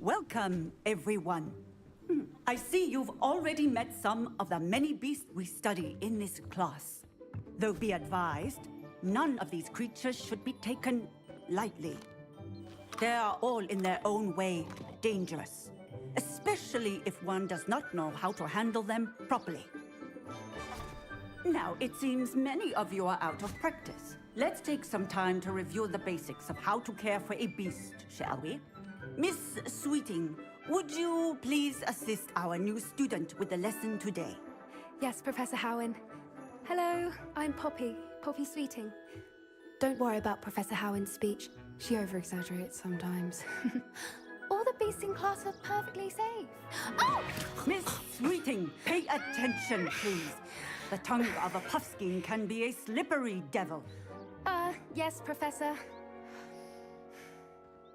Welcome, everyone. I see you've already met some of the many beasts we study in this class. Though be advised, none of these creatures should be taken lightly. They are all in their own way dangerous, especially if one does not know how to handle them properly. Now, it seems many of you are out of practice. Let's take some time to review the basics of how to care for a beast, shall we? Miss Sweeting, would you please assist our new student with the lesson today? Yes, Professor Howen. Hello, I'm Poppy Sweeting. Don't worry about Professor Howen's speech. She over-exaggerates sometimes. All the beasts in class are perfectly safe. Oh! Miss Sweeting, pay attention, please. The tongue of a puffskein can be a slippery devil. Yes, Professor.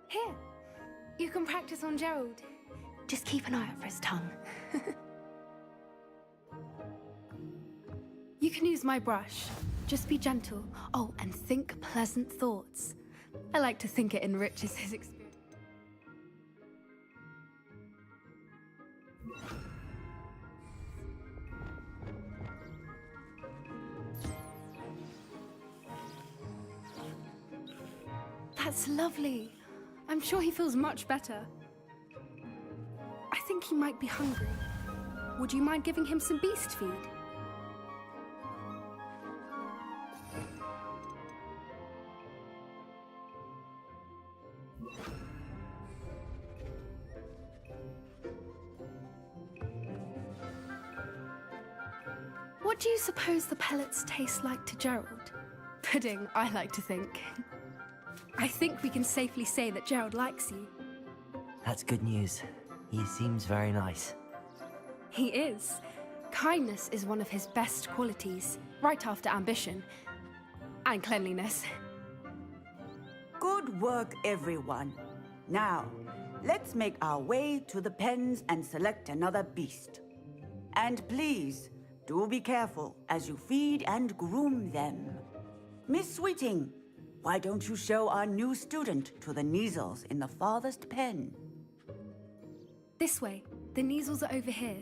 Here, you can practice on Gerald. Just keep an eye out for his tongue. You can use my brush. Just be gentle. Oh, and think pleasant thoughts. I like to think it enriches his experience. That's lovely. I'm sure he feels much better. I think he might be hungry. Would you mind giving him some beast feed? What do you suppose the pellets taste like to Gerald? Pudding, I like to think. I think we can safely say that Gerald likes you. That's good news. He seems very nice. He is. Kindness is one of his best qualities, right after ambition. And cleanliness. Good work, everyone. Now, let's make our way to the pens and select another beast. And please, do be careful as you feed and groom them. Miss Sweeting, why don't you show our new student to the Neasels in the farthest pen? This way. The Neasels are over here.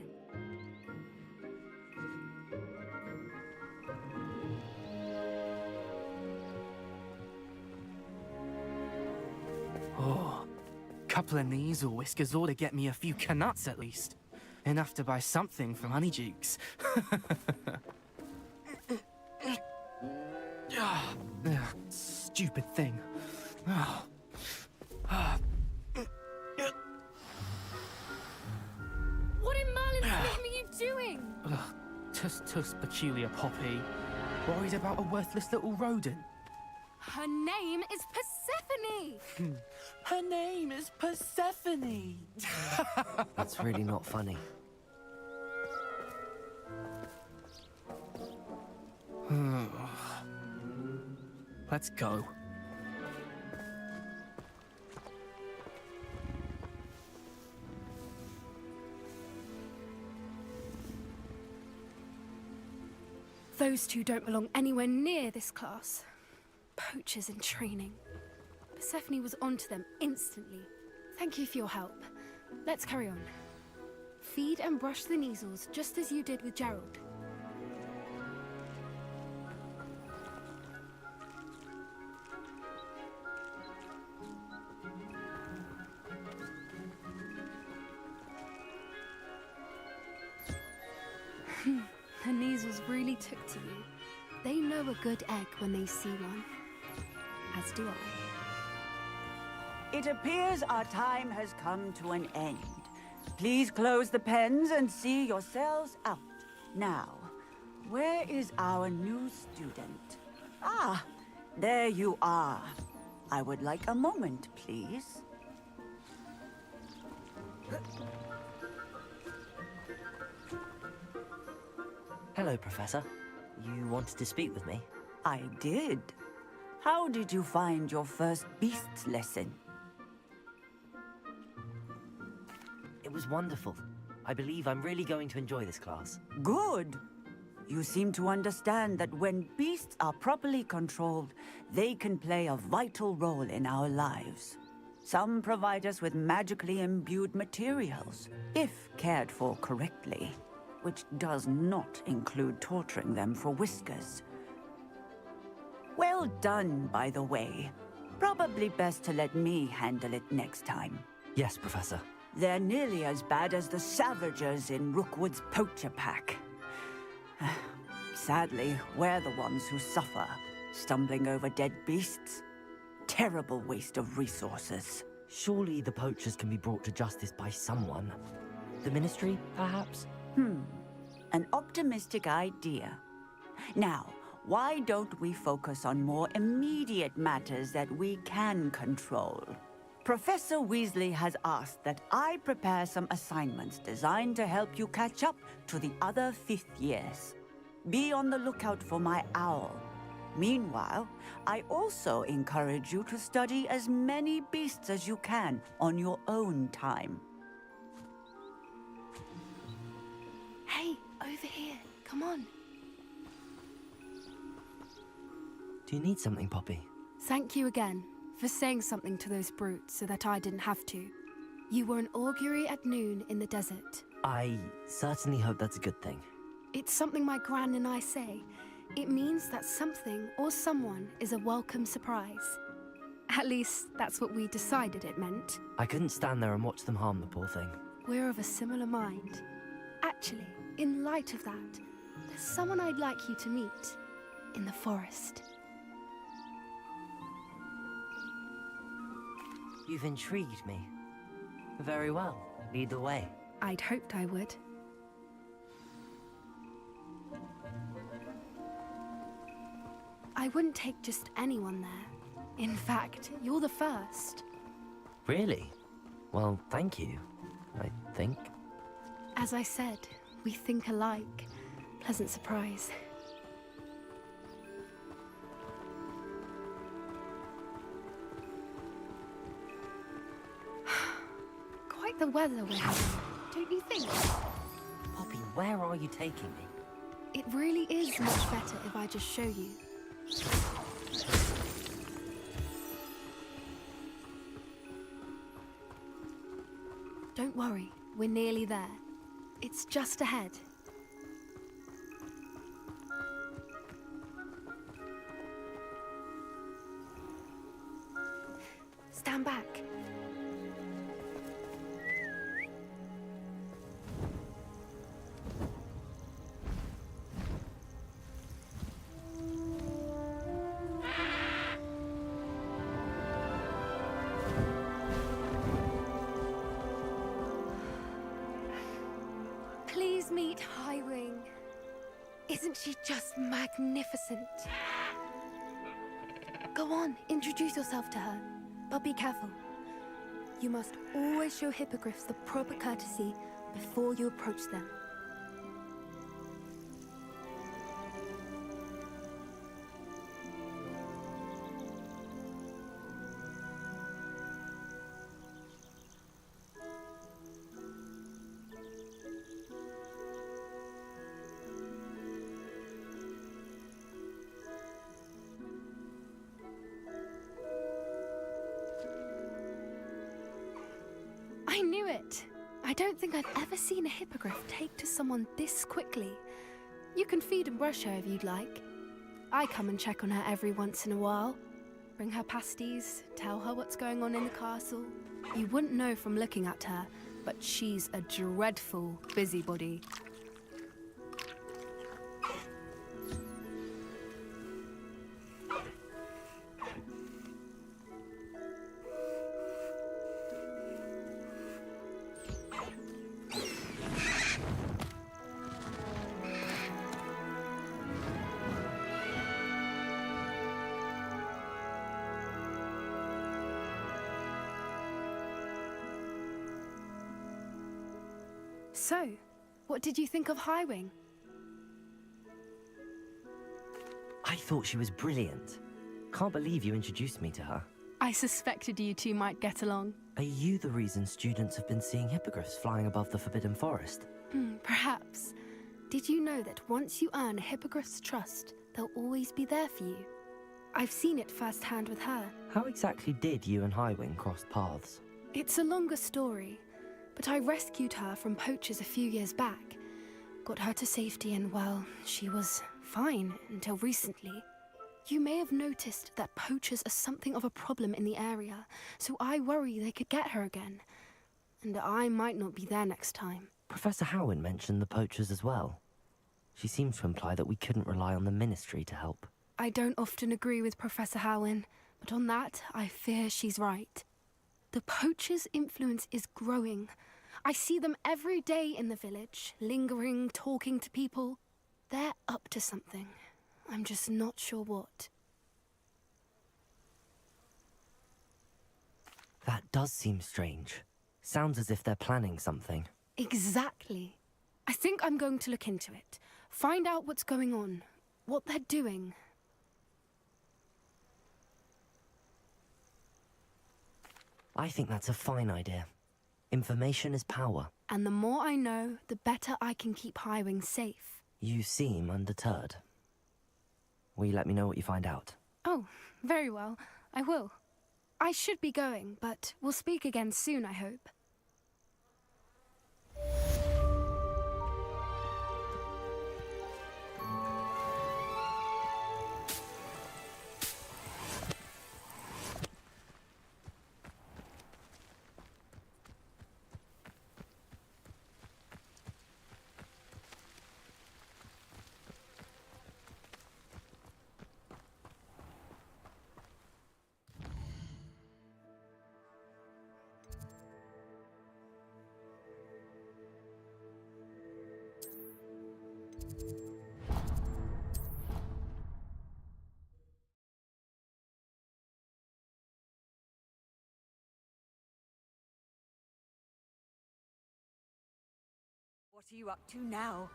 Oh, couple of Neasel whiskers ought to get me a few canuts at least. Enough to buy something from Honeydukes. Stupid thing. What in Merlin's name are you doing? Tuss peculiar Poppy. Worried about a worthless little rodent. Her name is Persephone! Her name is Persephone! That's really not funny. Let's go. Those two don't belong anywhere near this class. Poachers in training. Persephone was onto them instantly. Thank you for your help. Let's carry on. Feed and brush the Neasels just as you did with Gerald. The Neasels really took to you. They know a good egg when they see one. As do I. It appears our time has come to an end. Please close the pens and see yourselves out. Now, where is our new student? Ah, there you are. I would like a moment, please. Hello, Professor. You wanted to speak with me? I did. How did you find your first beasts lesson? It was wonderful. I believe I'm really going to enjoy this class. Good. You seem to understand that when beasts are properly controlled, they can play a vital role in our lives. Some provide us with magically imbued materials, if cared for correctly, which does not include torturing them for whiskers. Well done, by the way. Probably best to let me handle it next time. Yes, Professor. They're nearly as bad as the Savagers in Rookwood's poacher pack. Sadly, we're the ones who suffer, stumbling over dead beasts. Terrible waste of resources. Surely the poachers can be brought to justice by someone. The Ministry, perhaps? An optimistic idea. Now, why don't we focus on more immediate matters that we can control? Professor Weasley has asked that I prepare some assignments designed to help you catch up to the other fifth years. Be on the lookout for my owl. Meanwhile, I also encourage you to study as many beasts as you can on your own time. Hey, over here. Come on. Do you need something, Poppy? Thank you again for saying something to those brutes so that I didn't have to. You were an augury at noon in the desert. I certainly hope that's a good thing. It's something my gran and I say. It means that something or someone is a welcome surprise. At least, that's what we decided it meant. I couldn't stand there and watch them harm the poor thing. We're of a similar mind. Actually, in light of that, there's someone I'd like you to meet in the forest. You've intrigued me. Very well. Lead the way. I'd hoped I would. I wouldn't take just anyone there. In fact, you're the first. Really? Well, thank you, I think. As I said, we think alike. Pleasant surprise. Quite the weather we're having, don't you think? Poppy, where are you taking me? It really is much better if I just show you. Don't worry, we're nearly there. It's just ahead. Stand back. Please meet Highwing. Isn't she just magnificent? Go on, introduce yourself to her. But be careful. You must always show hippogriffs the proper courtesy before you approach them. I knew it! I don't think I've ever seen a hippogriff take to someone this quickly. You can feed and brush her if you'd like. I come and check on her every once in a while. Bring her pasties, tell her what's going on in the castle. You wouldn't know from looking at her, but she's a dreadful busybody. So, what did you think of Highwing? I thought she was brilliant. Can't believe you introduced me to her. I suspected you two might get along. Are you the reason students have been seeing hippogriffs flying above the Forbidden Forest? Perhaps. Did you know that once you earn a hippogriff's trust, they'll always be there for you? I've seen it firsthand with her. How exactly did you and Highwing cross paths? It's a longer story, but I rescued her from poachers a few years back. Got her to safety and, well, she was fine until recently. You may have noticed that poachers are something of a problem in the area, so I worry they could get her again. And I might not be there next time. Professor Howin mentioned the poachers as well. She seems to imply that we couldn't rely on the Ministry to help. I don't often agree with Professor Howin, but on that, I fear she's right. The poachers' influence is growing. I see them every day in the village, lingering, talking to people. They're up to something. I'm just not sure what. That does seem strange. Sounds as if they're planning something. Exactly. I think I'm going to look into it. Find out what's going on, what they're doing. I think that's a fine idea. Information is power. And the more I know, the better I can keep Highwing safe. You seem undeterred. Will you let me know what you find out? Oh, very well. I will. I should be going, but we'll speak again soon, I hope. What are you up to now?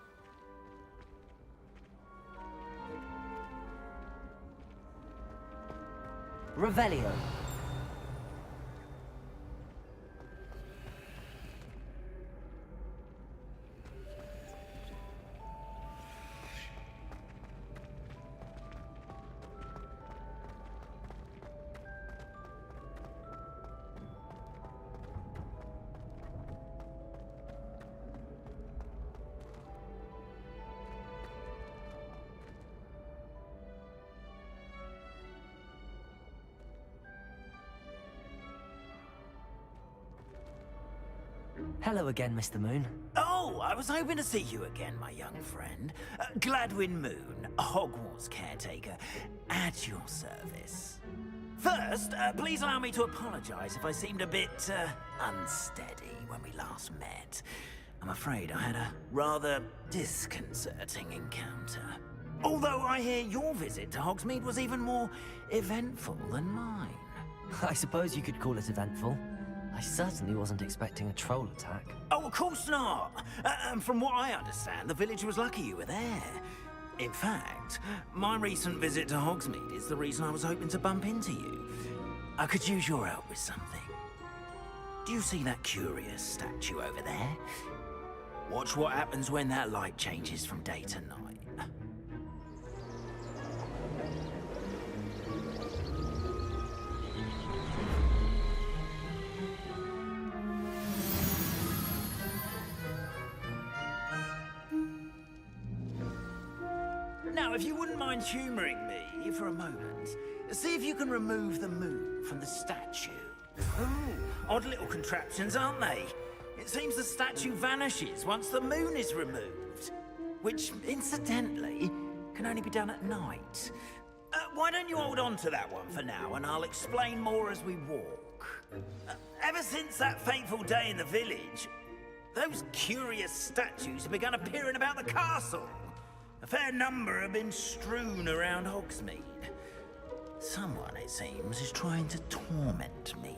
Revelio. Hello again, Mr. Moon. Oh, I was hoping to see you again, my young friend. Gladwin Moon, Hogwarts caretaker, at your service. First, please allow me to apologize if I seemed a bit, unsteady when we last met. I'm afraid I had a rather disconcerting encounter. Although I hear your visit to Hogsmeade was even more eventful than mine. I suppose you could call it eventful. I certainly wasn't expecting a troll attack. Oh, of course not. And from what I understand, the village was lucky you were there. In fact, my recent visit to Hogsmeade is the reason I was hoping to bump into you. I could use your help with something. Do you see that curious statue over there? Watch what happens when that light changes from day to night. Now, if you wouldn't mind humoring me for a moment, see if you can remove the moon from the statue. Ooh, odd little contraptions, aren't they? It seems the statue vanishes once the moon is removed. Which, incidentally, can only be done at night. Why don't you hold on to that one for now, and I'll explain more as we walk. Ever since that fateful day in the village, those curious statues have begun appearing about the castle. A fair number have been strewn around Hogsmeade. Someone, it seems, is trying to torment me.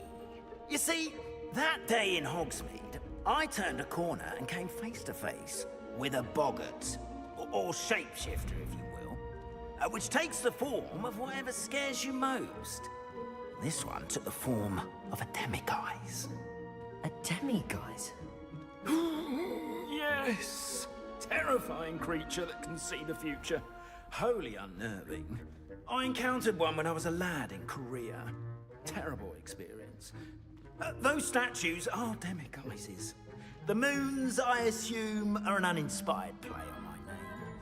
You see, that day in Hogsmeade, I turned a corner and came face to face with a boggart, or shapeshifter, if you will, which takes the form of whatever scares you most. This one took the form of a demiguise. A demiguise? Yes! Terrifying creature that can see the future. Wholly unnerving. I encountered one when I was a lad in Korea. terrible experience. Those statues are demiguises. The moons, I assume, are an uninspired play on my name.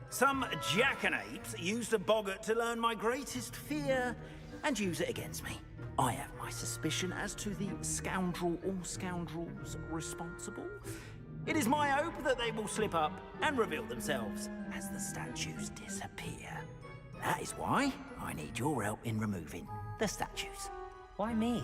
Some jackanapes used a boggart to learn my greatest fear and use it against me. I have my suspicion as to the scoundrel or scoundrels responsible. It is my hope that they will slip up and reveal themselves as the statues disappear. That is why I need your help in removing the statues. Why me?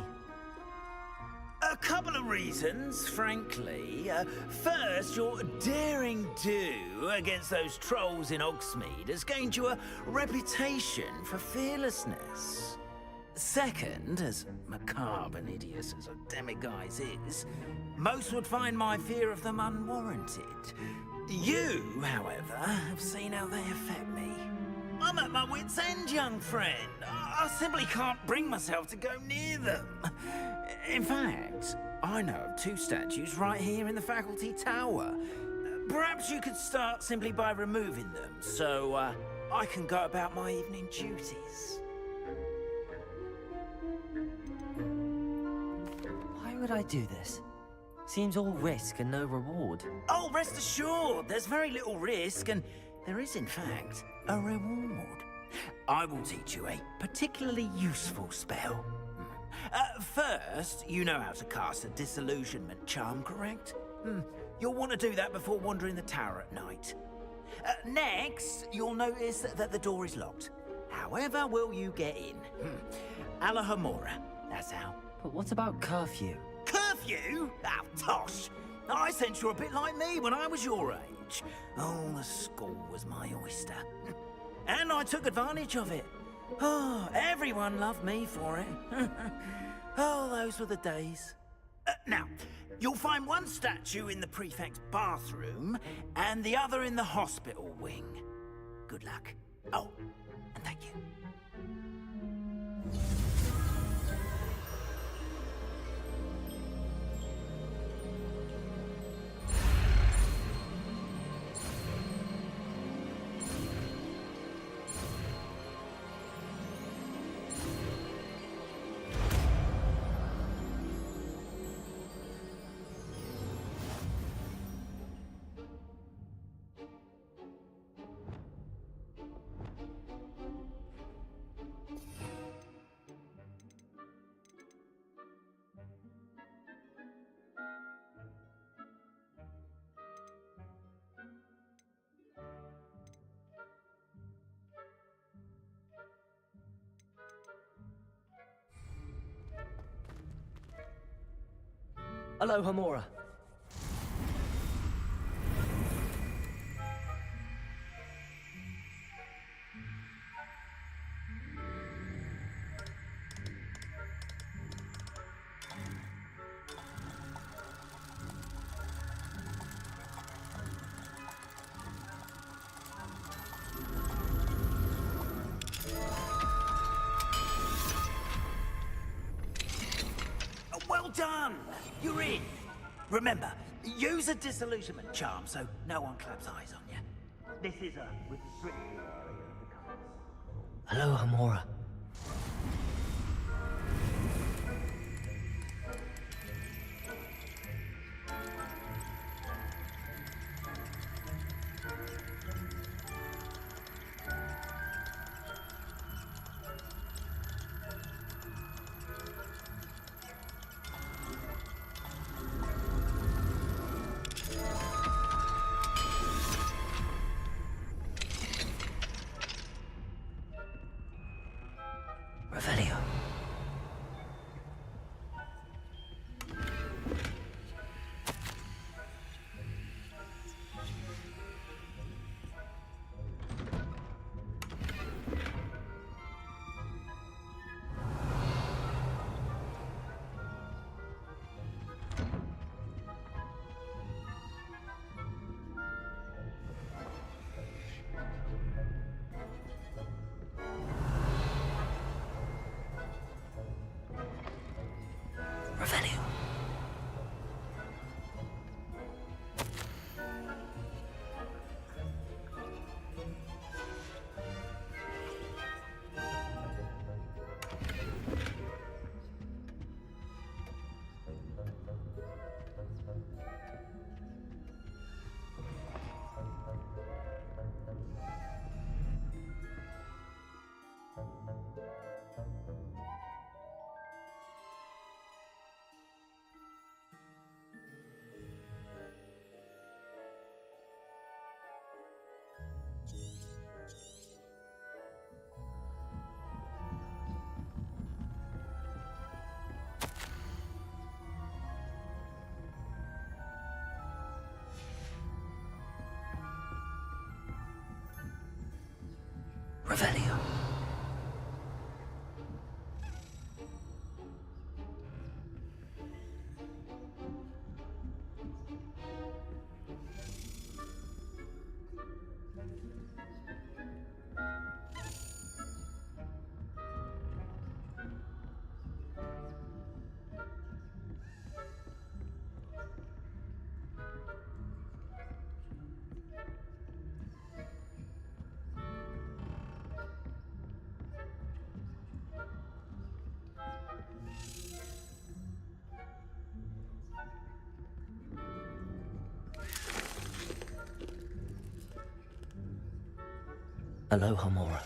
A couple of reasons, frankly. First, your daring do against those trolls in Hogsmeade has gained you a reputation for fearlessness. Second, as macabre and hideous as a demiguise is, most would find my fear of them unwarranted. You, however, have seen how they affect me. I'm at my wit's end, young friend. I simply can't bring myself to go near them. In fact, I know of 2 statues right here in the faculty tower. Perhaps you could start simply by removing them, so I can go about my evening duties. Why would I do this? Seems all risk and no reward. Oh, rest assured, there's very little risk, and there is, in fact, a reward. I will teach you a particularly useful spell. First, you know how to cast a disillusionment charm, correct? You'll want to do that before wandering the tower at night. Next, you'll notice that the door is locked. However will you get in? Alahomora, that's how. But what about curfew? Curfew? Oh, tosh! I sense you're a bit like me when I was your age. Oh, the school was my oyster. And I took advantage of it. Oh, everyone loved me for it. Oh, those were the days. Now, you'll find one statue in the prefect's bathroom and the other in the hospital wing. Good luck. Oh, and thank you. Alohomora. Well done! You're in. Remember, use a disillusionment charm so no one claps eyes on you. This is a restricted area of the covers. Alohomora. Revelio. Revelio. Aloha Mora.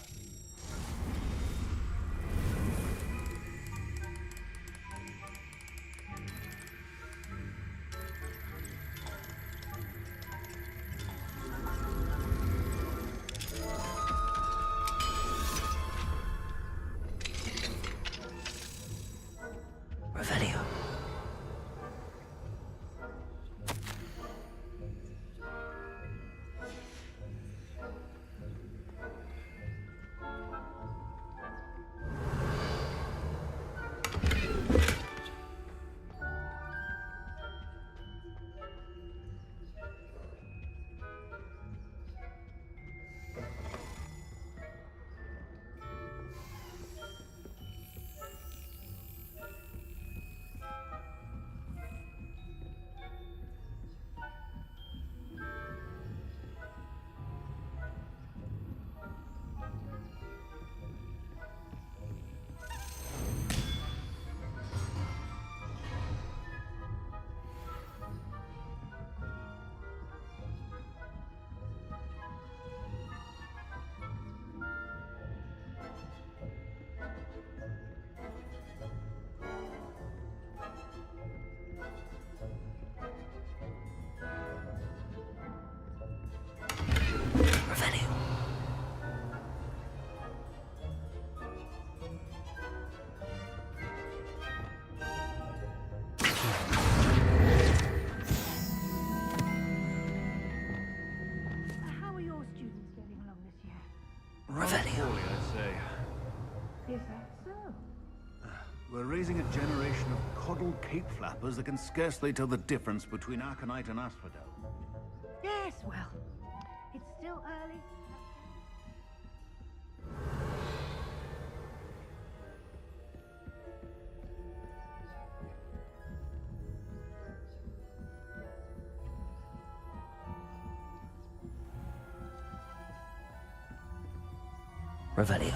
Revelio. How are your students getting along this year? Revelio. Poorly, I'd say. Is that so? We're raising a generation of coddled cape flappers that can scarcely tell the difference between Arcanite and Asphodel. Yes, well, it's still early. Revelio.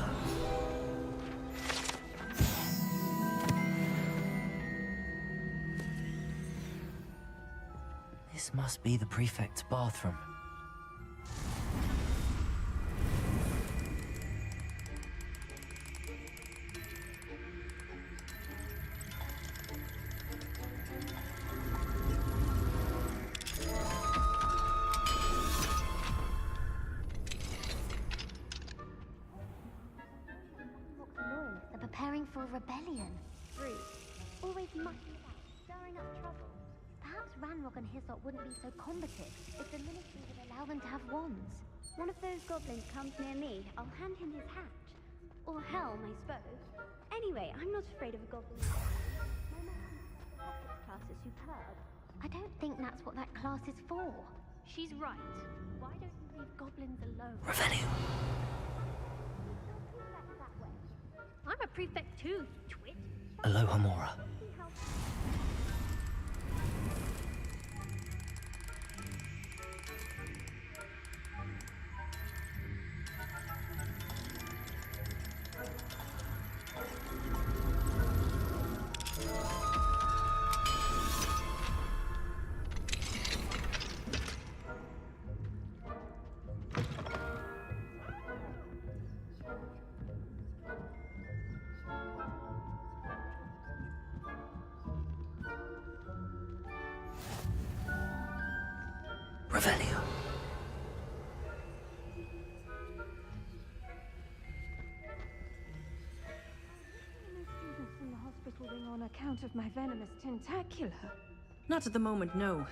This must be the prefect's bathroom. Loyalists are preparing for a rebellion. Rude. Always mucking about, stirring up trouble. Perhaps Ranrock and Hyssop wouldn't be so combative if the Ministry would allow them to have wands. One of those goblins comes near me, I'll hand him his hat. Or helm, I suppose. Anyway, I'm not afraid of a goblin. My master's Hogwarts class is superb. I don't think that's what that class is for. She's right. Why don't you leave goblins alone? Revelio. That way. I'm a prefect too, you twit. Aloha Mora. See how Revelio. No students in the hospital wing on account of my venomous tentacula. Not at the moment, no.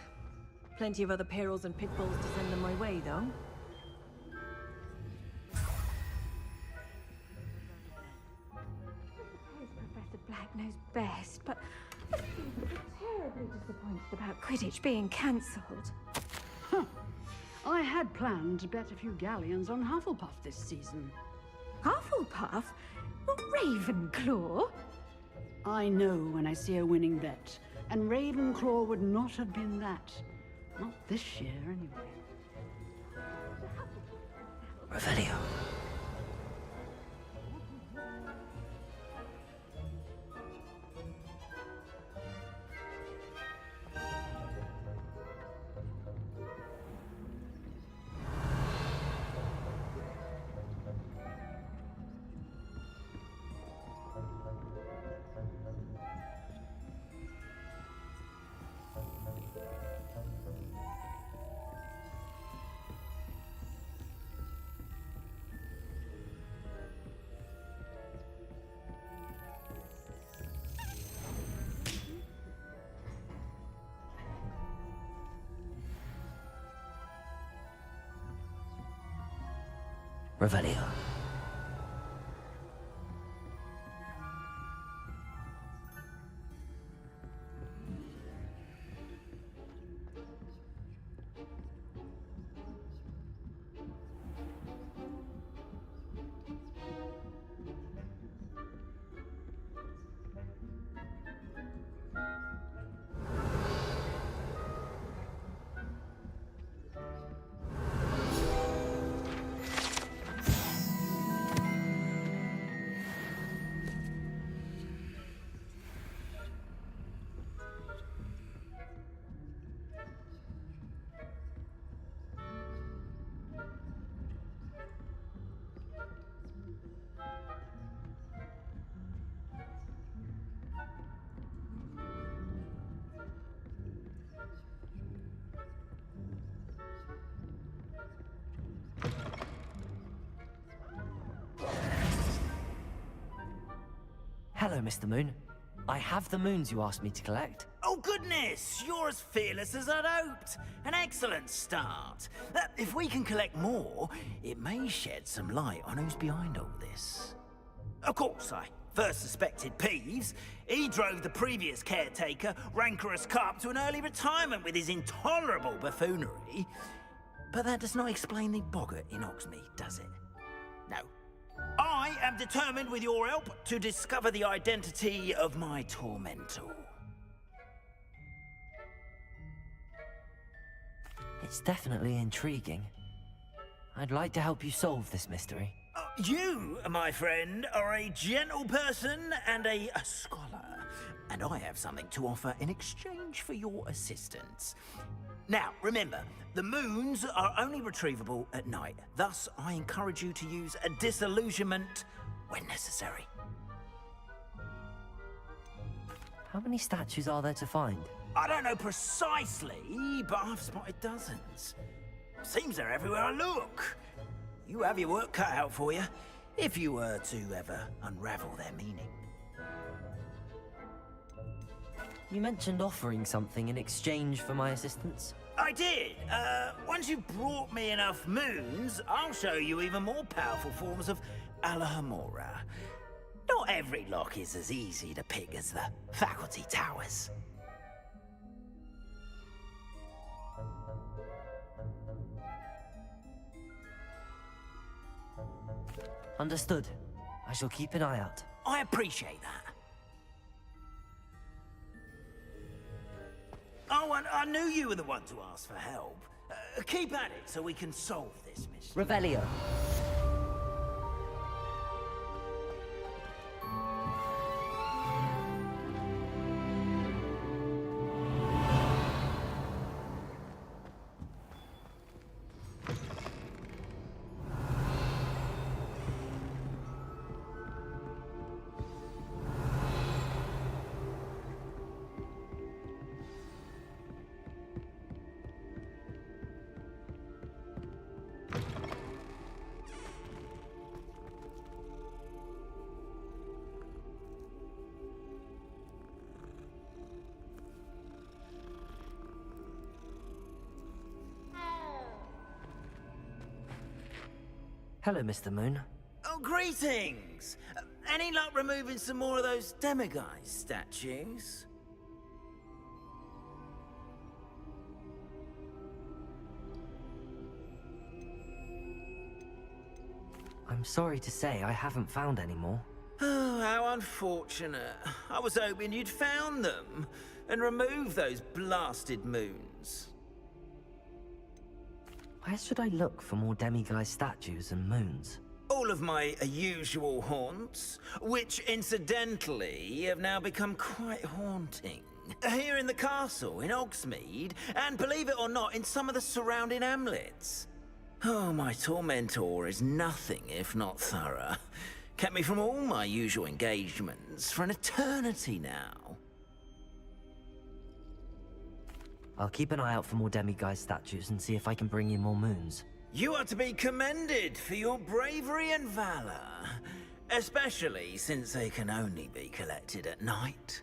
Plenty of other perils and pitfalls to send them my way, though. knows best, but I feel terribly disappointed about Quidditch being cancelled. I had planned to bet a few galleons on Hufflepuff this season. Hufflepuff? Not Ravenclaw? I know when I see a winning bet, and Ravenclaw would not have been that. Not this year, anyway. Revelio. Revelio. Hello, Mr. Moon. I have the moons you asked me to collect. Oh, goodness! You're as fearless as I'd hoped. An excellent start. If we can collect more, it may shed some light on who's behind all this. Of course, I first suspected Peeves. He drove the previous caretaker, Rancorous Carp, to an early retirement with his intolerable buffoonery. But that does not explain the boggart in Hogsmeade, does it? No. I am determined, with your help, to discover the identity of my tormentor. It's definitely intriguing. I'd like to help you solve this mystery. You, my friend, are a gentle person and a scholar, and I have something to offer in exchange for your assistance. Now, remember, the moons are only retrievable at night. Thus, I encourage you to use a disillusionment when necessary. How many statues are there to find? I don't know precisely, but I've spotted dozens. Seems they're everywhere I look. You have your work cut out for you, if you were to ever unravel their meaning. You mentioned offering something in exchange for my assistance? I did. Once you've brought me enough moons, I'll show you even more powerful forms of Alohomora. Not every lock is as easy to pick as the faculty towers. Understood. I shall keep an eye out. I appreciate that. Oh, and I knew you were the one to ask for help. Keep at it so we can solve this mystery. Revelio. Hello, Mr. Moon. Oh, greetings! Any luck removing some more of those demiguise statues? I'm sorry to say I haven't found any more. Oh, how unfortunate. I was hoping you'd found them and removed those blasted moons. Where should I look for more demiguise statues and moons? All of my usual haunts, which incidentally have now become quite haunting. Here in the castle, in Hogsmeade, and believe it or not, in some of the surrounding hamlets. Oh, my tormentor is nothing if not thorough. Kept me from all my usual engagements for an eternity now. I'll keep an eye out for more demiguise statues and see if I can bring you more moons. You are to be commended for your bravery and valor, especially since they can only be collected at night.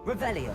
Revelio!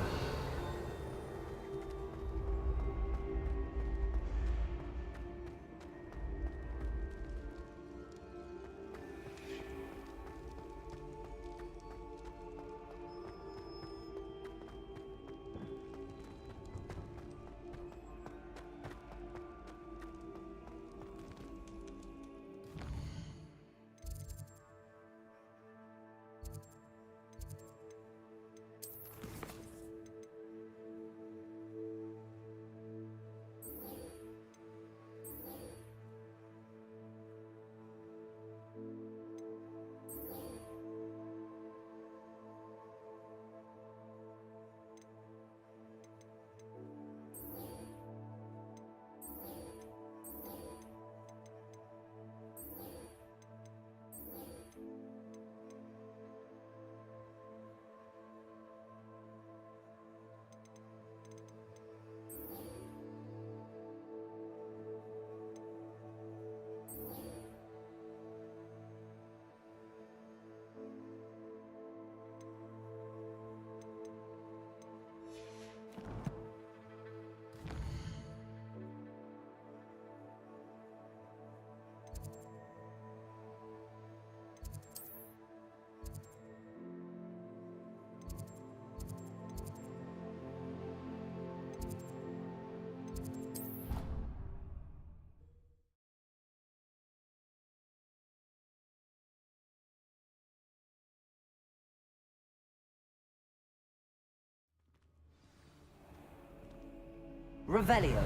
Revelio!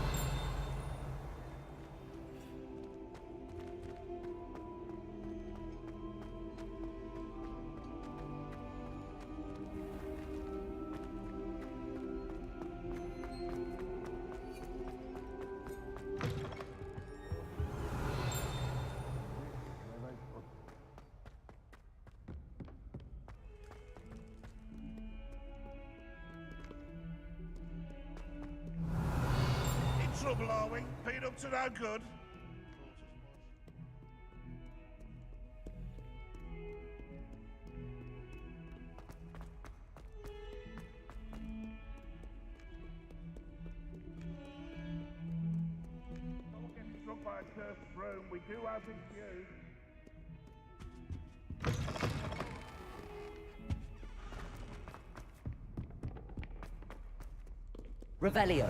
Trouble, are we? Beat up to no good. Don't get struck by a cursed broom. We do have it few. Revelio!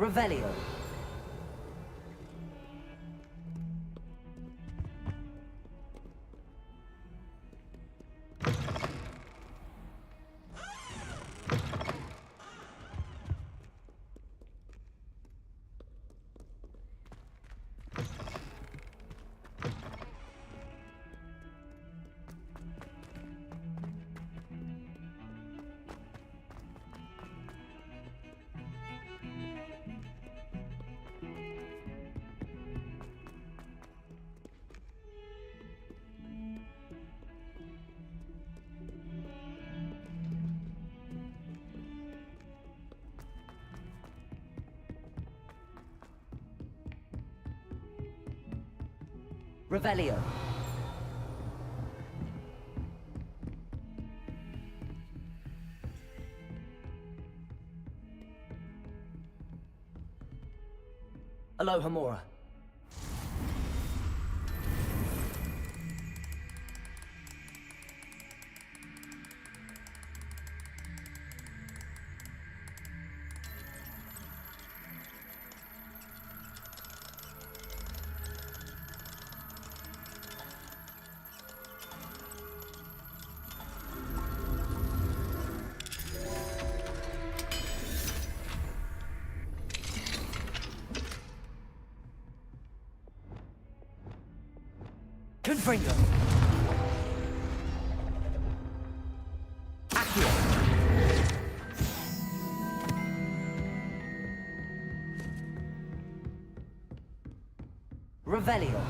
Revelio. Revelio. Aloha Mora. Confringo. Accio. Revelio.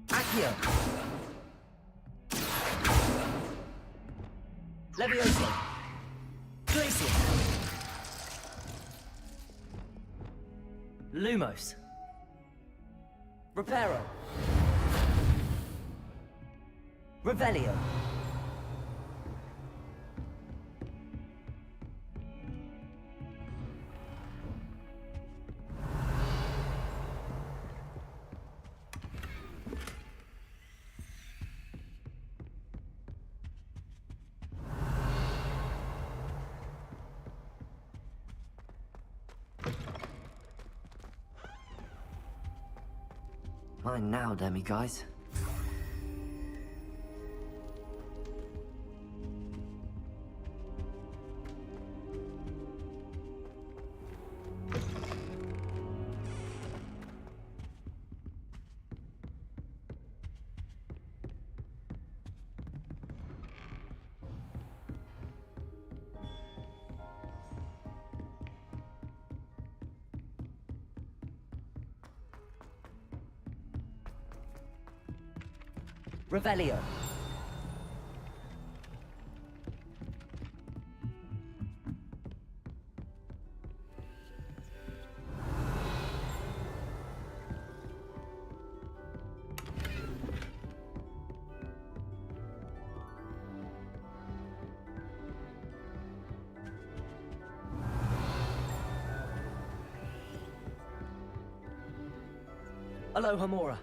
Accio. Levioso. Glacier. Lumos. Reparo. Revelio. Mine now, Demi guys. Revelio. Aloha Mora.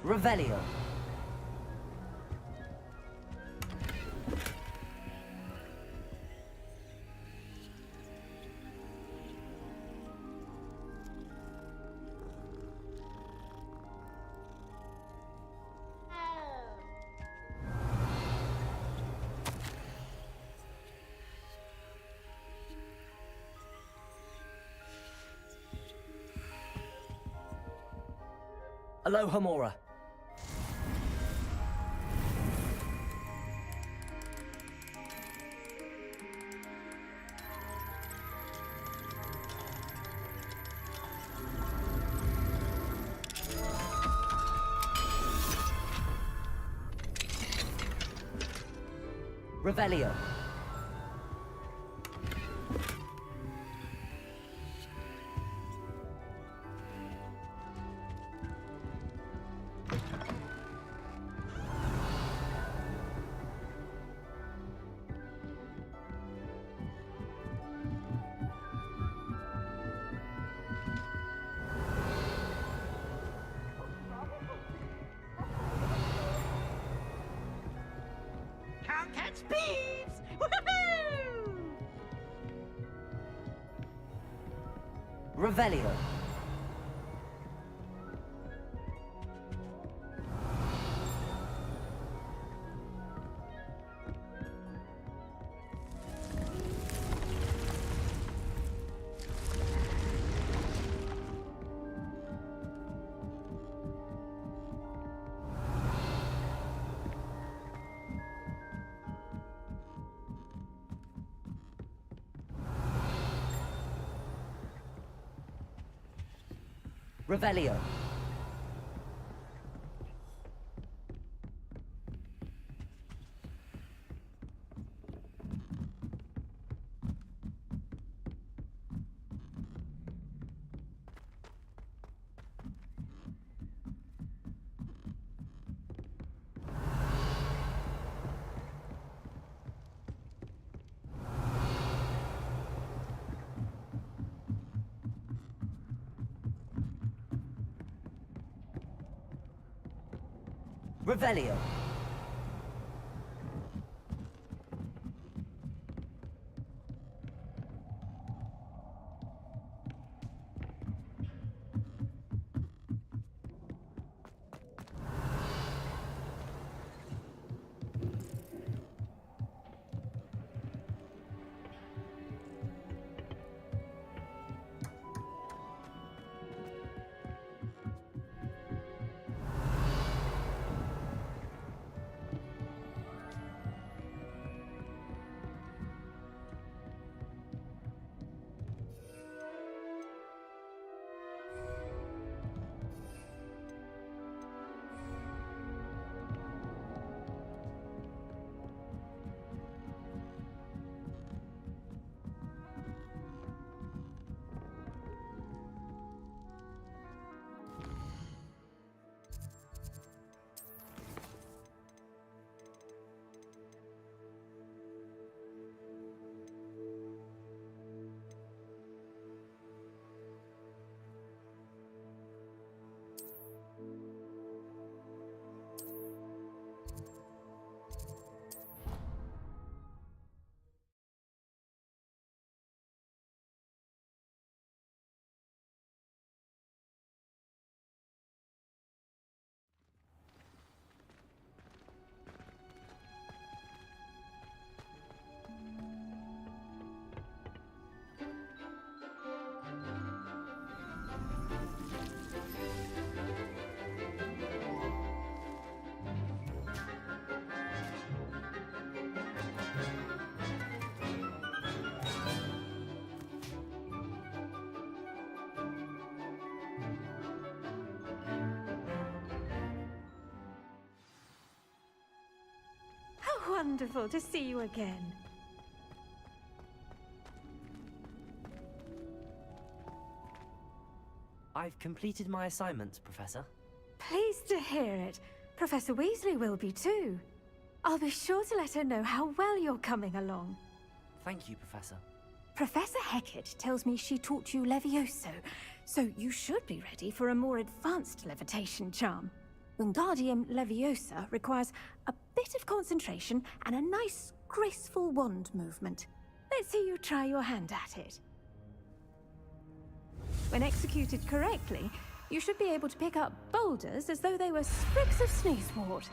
Revelio. Aloha Mora. Revelio. Hogwarts, peeps! Woohoo! Revelio. Revelio. Revelio. Wonderful to see you again. I've completed my assignments, Professor. Pleased to hear it. Professor Weasley will be too. I'll be sure to let her know how well you're coming along. Thank you, Professor. Professor Hecat tells me she taught you Levioso, so you should be ready for a more advanced levitation charm. Wingardium Leviosa requires a bit of concentration and a nice, graceful wand movement. Let's see you try your hand at it. When executed correctly, you should be able to pick up boulders as though they were sprigs of sneezewort.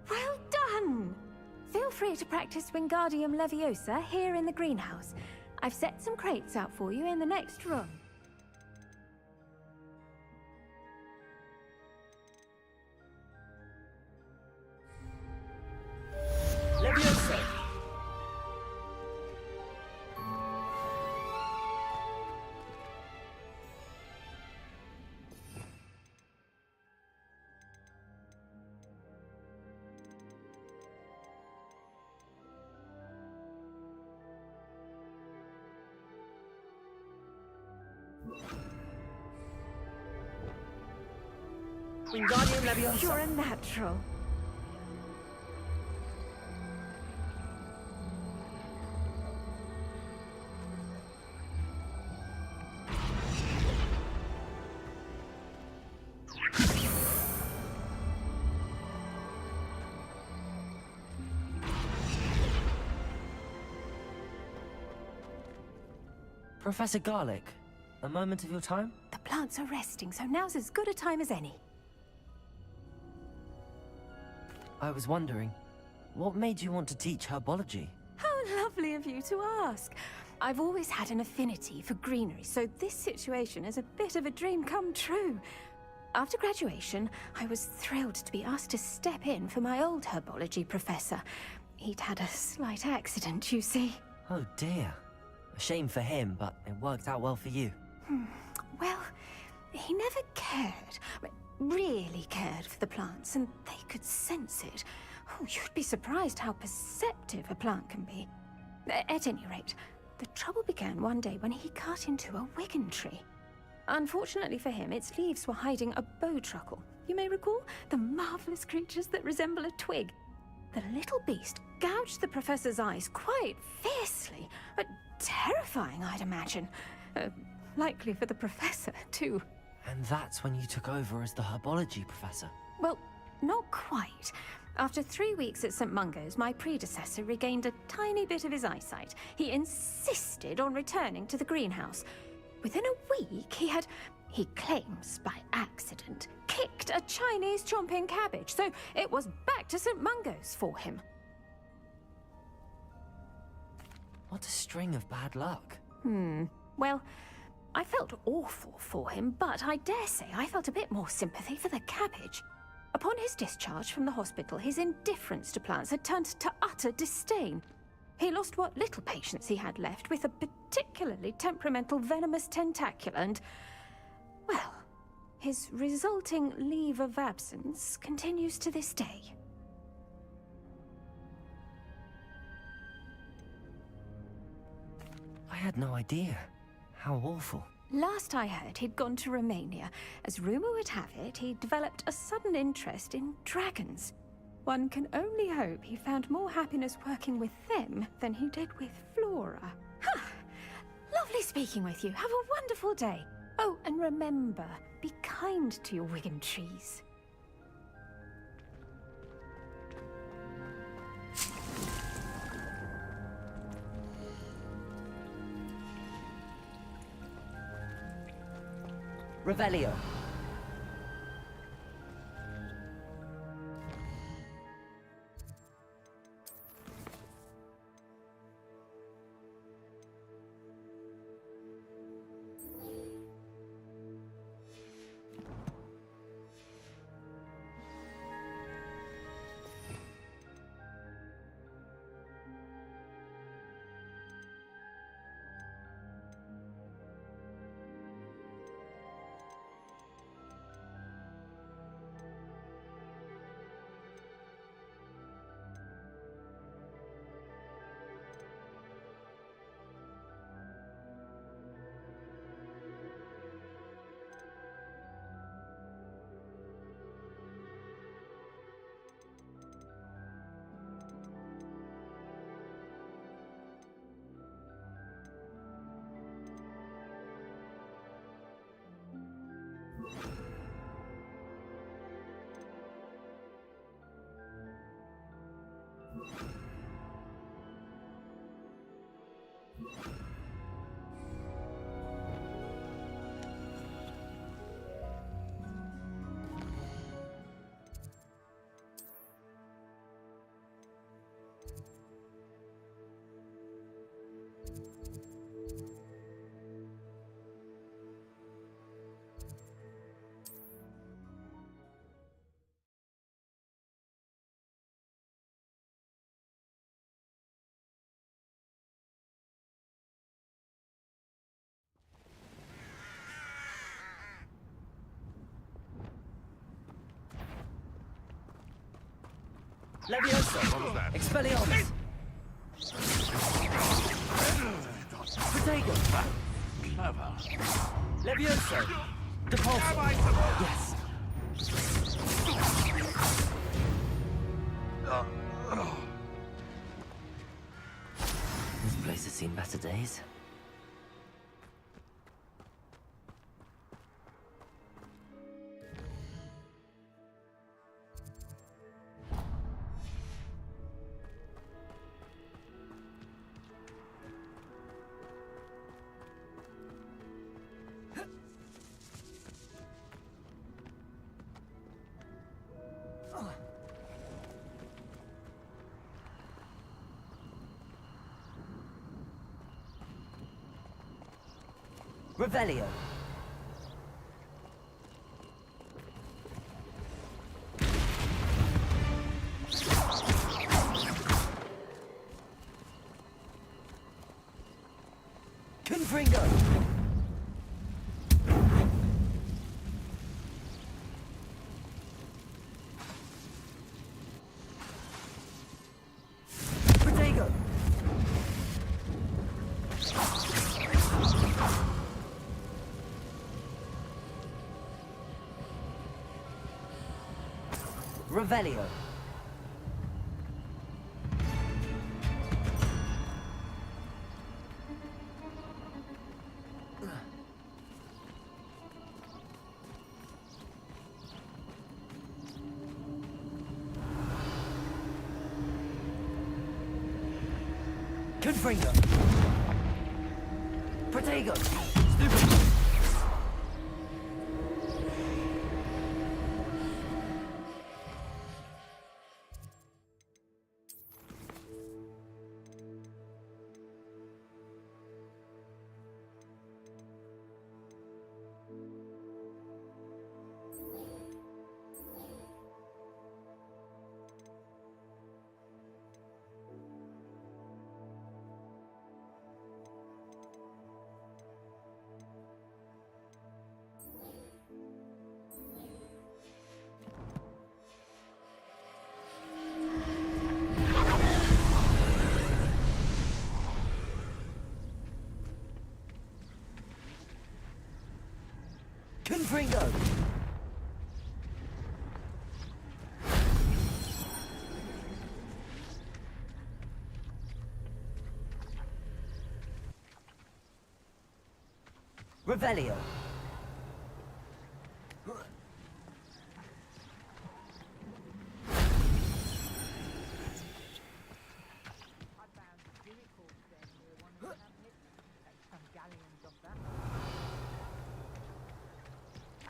Well done! Feel free to practice Wingardium Leviosa here in the greenhouse. I've set some crates out for you in the next room. Leviosa! Wingardium Leviosa. You're a natural. Professor Garlic, a moment of your time? The plants are resting, so now's as good a time as any. I was wondering, what made you want to teach herbology? How lovely of you to ask. I've always had an affinity for greenery, so this situation is a bit of a dream come true. After graduation, I was thrilled to be asked to step in for my old herbology professor. He'd had a slight accident, you see. Oh dear. A shame for him, but it worked out well for you. Well, he never cared, really cared for the plants, and they could sense it. Oh, you'd be surprised how perceptive a plant can be. At any rate, the trouble began one day when he cut into a wigan tree. Unfortunately for him, its leaves were hiding a bowtruckle. You may recall the marvelous creatures that resemble a twig. The little beast gouged the professor's eyes quite fiercely, but terrifying, I'd imagine. Likely for the professor, too. And that's when you took over as the herbology professor? Well, not quite. After 3 weeks at St. Mungo's, my predecessor regained a tiny bit of his eyesight. He insisted on returning to the greenhouse. Within a week, he claims by accident, kicked a Chinese chomping cabbage, so it was back to St. Mungo's for him. What a string of bad luck. Well, I felt awful for him, but I dare say I felt a bit more sympathy for the cabbage. Upon his discharge from the hospital, his indifference to plants had turned to utter disdain. He lost what little patience he had left with a particularly temperamental venomous tentacula and, well, his resulting leave of absence continues to this day. I had no idea. How awful. Last I heard, he'd gone to Romania. As rumor would have it, he developed a sudden interest in dragons. One can only hope he found more happiness working with them than he did with Flora. Lovely speaking with you. Have a wonderful day. Oh, and remember, be kind to your wigan trees. Revelio. Leviosa! Expelliarmus! Protego! Clever. Leviosa! Depulso! Yes! This place has seen better days. Revelio. Confringo. Protego. Revelio. Confringo. Protego. Stupid. Confringo. Revelio.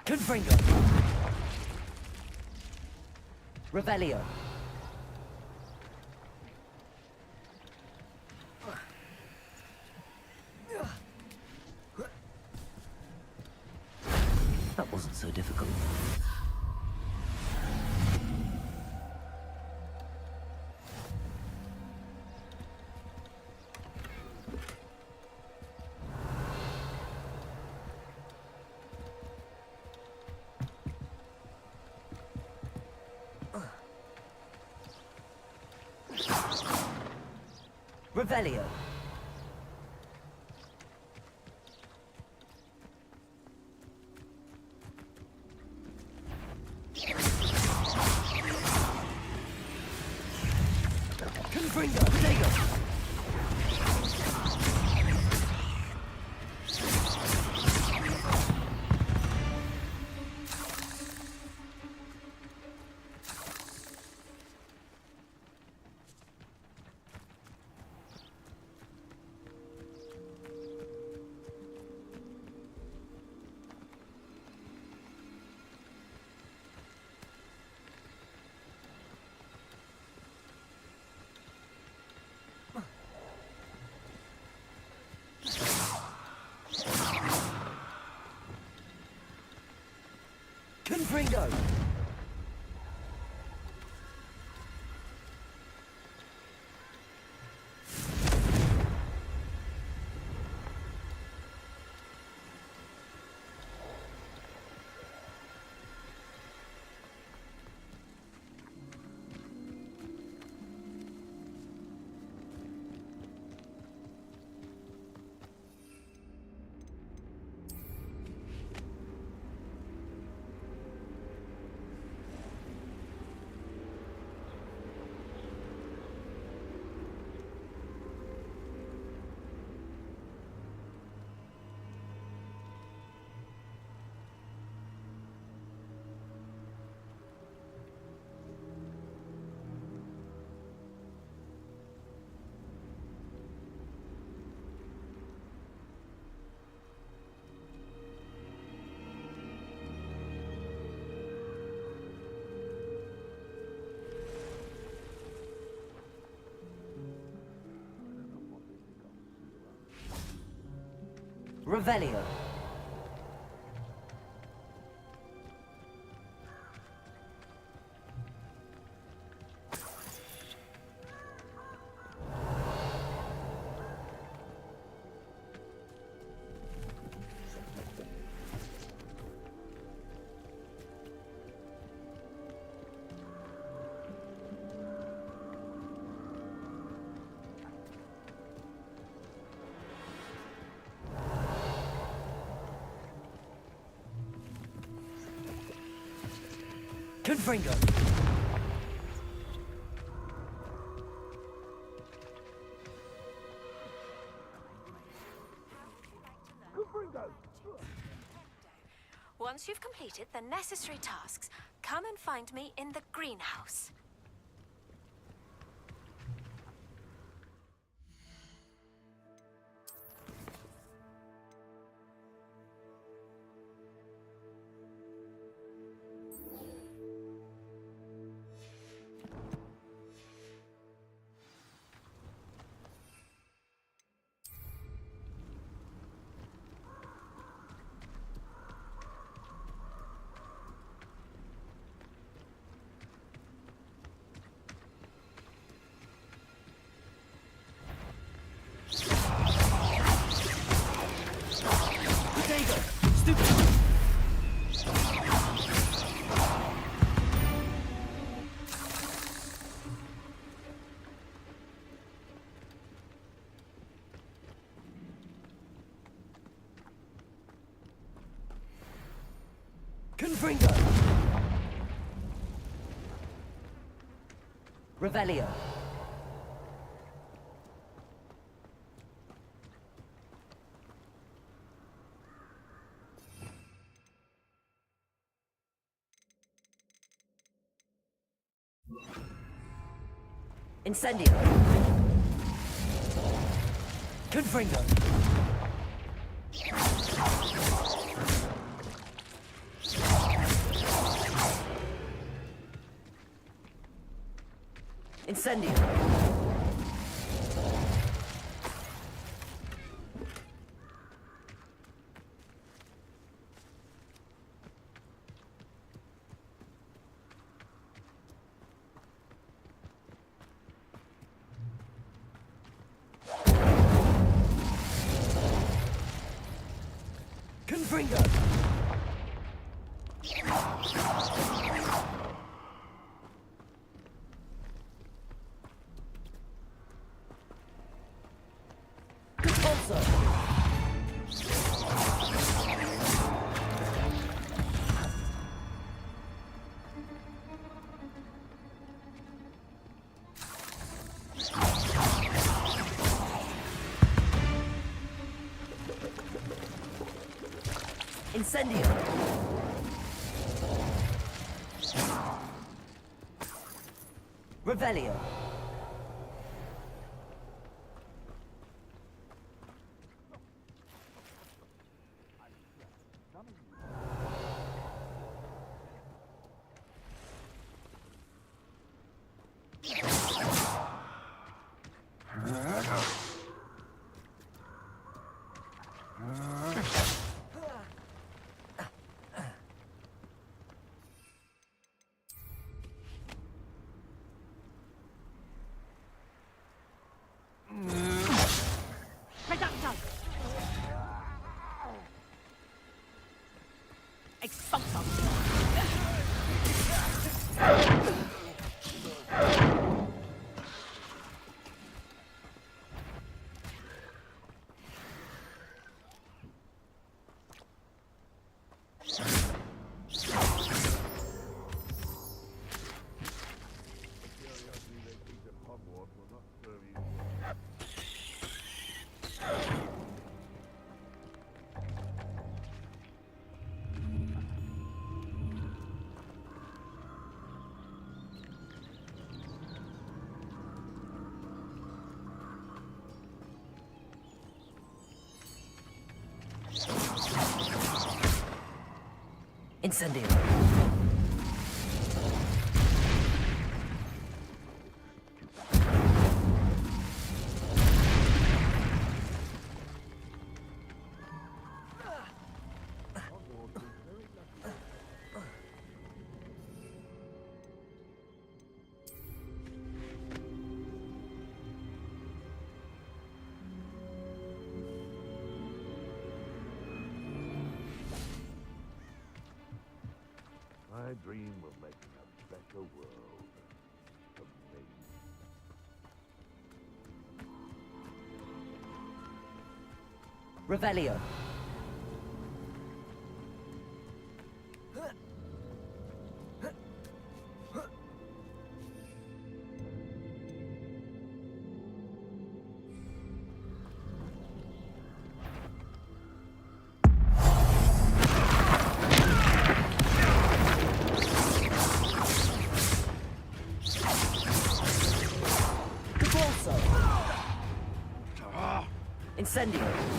Confringo. Revelio. That wasn't so difficult. Revelio. Confringo. Protego. Confringo. Revelio. Confringo. Once you've completed the necessary tasks, come and find me in the greenhouse. Confringo. Revelio. Incendio. Confringo. Incendio. Confringo. Incendio. Revelio. Incendio. the world. Amazing. Revelio. Incendio.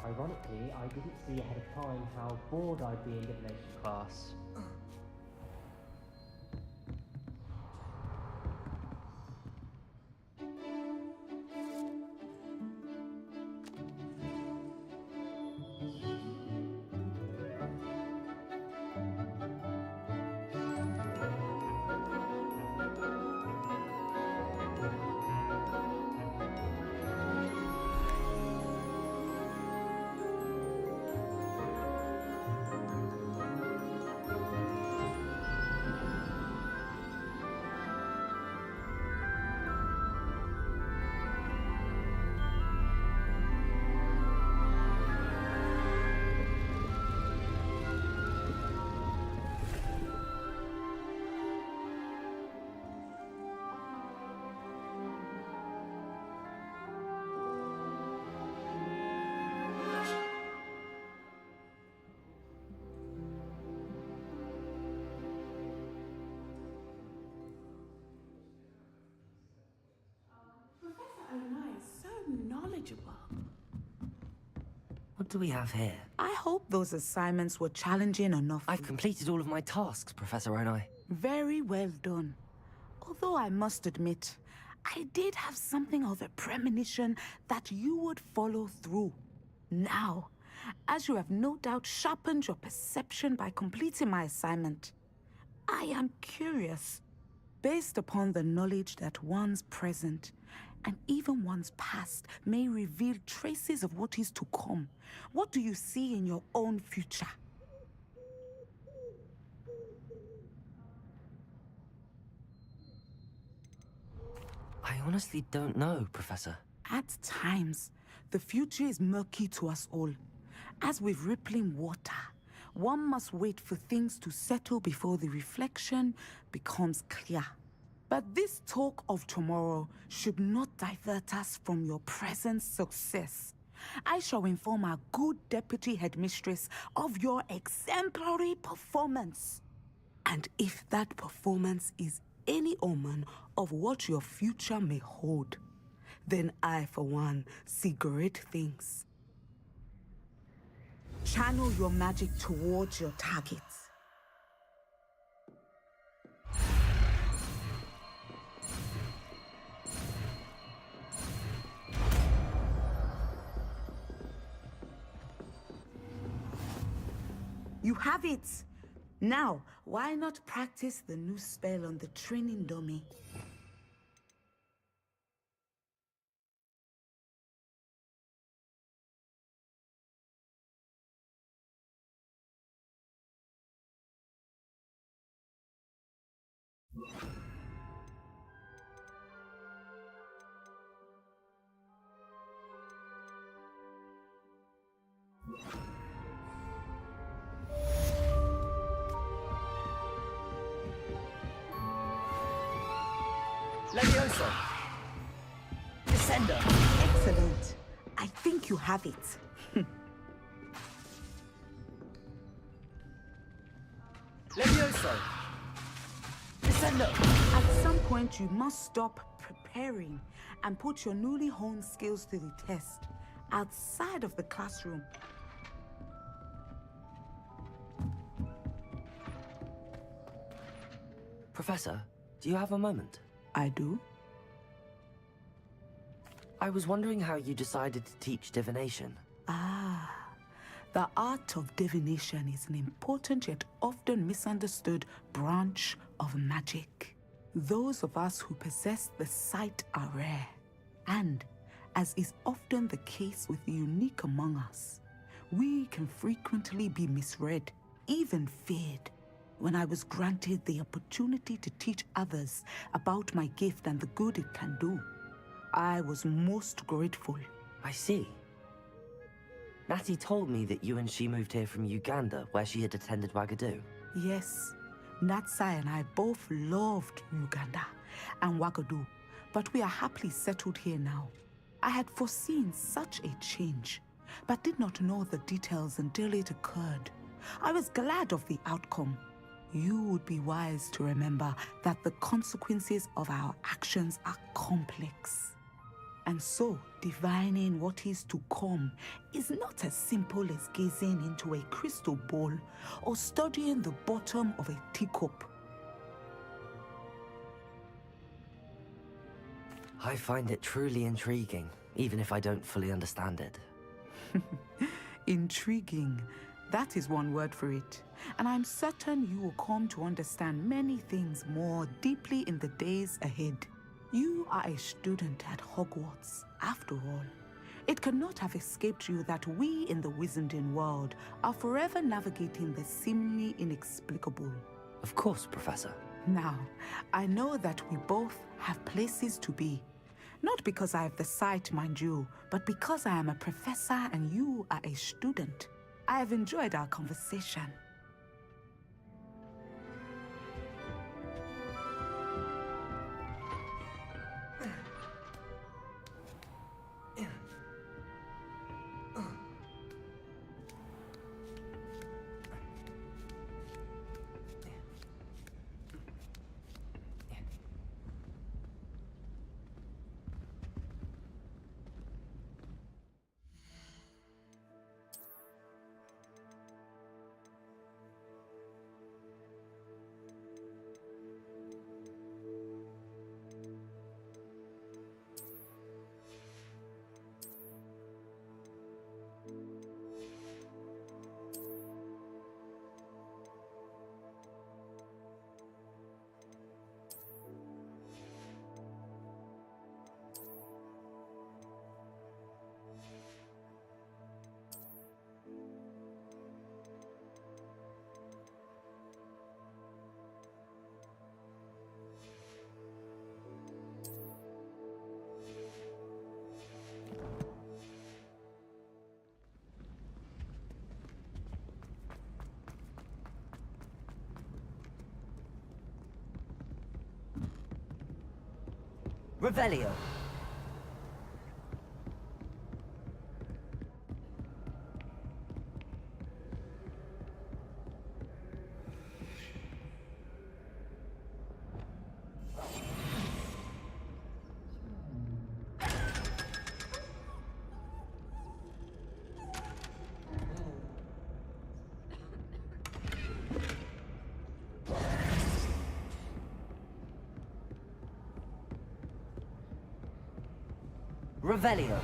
Ironically, I didn't see ahead of time how bored I'd be in divination class. What do we have here? I hope those assignments were challenging enough. I've completed all of my tasks, Professor Onai. Very well done. Although I must admit, I did have something of a premonition that you would follow through. Now, as you have no doubt sharpened your perception by completing my assignment, I am curious, based upon the knowledge that one's present and even one's past may reveal traces of what is to come. What do you see in your own future? I honestly don't know, Professor. At times, the future is murky to us all. As with rippling water, one must wait for things to settle before the reflection becomes clear. But this talk of tomorrow should not divert us from your present success. I shall inform our good deputy headmistress of your exemplary performance. And if that performance is any omen of what your future may hold, then I, for one, see great things. Channel your magic towards your targets. You have it! Now, why not practice the new spell on the training dummy? Levioso! Descender! Excellent. I think you have it. Levioso! Descender! At some point, you must stop preparing and put your newly honed skills to the test outside of the classroom. Professor, do you have a moment? I do. I was wondering how you decided to teach divination. The art of divination is an important yet often misunderstood branch of magic. Those of us who possess the sight are rare, and, as is often the case with the unique among us, we can frequently be misread, even feared. When I was granted the opportunity to teach others about my gift and the good it can do, I was most grateful. I see. Natty told me that you and she moved here from Uganda, where she had attended Wagadu. Yes, Natsai and I both loved Uganda and Wagadu, but we are happily settled here now. I had foreseen such a change, but did not know the details until it occurred. I was glad of the outcome. You would be wise to remember that the consequences of our actions are complex. And so, divining what is to come is not as simple as gazing into a crystal ball or studying the bottom of a teacup. I find it truly intriguing, even if I don't fully understand it. Intriguing. That is one word for it. And I'm certain you will come to understand many things more deeply in the days ahead. You are a student at Hogwarts, after all. It cannot have escaped you that we in the Wizarding world are forever navigating the seemingly inexplicable. Of course, Professor. Now, I know that we both have places to be. Not because I have the sight, mind you, but because I am a professor and you are a student. I have enjoyed our conversation. Revelio. Revelio.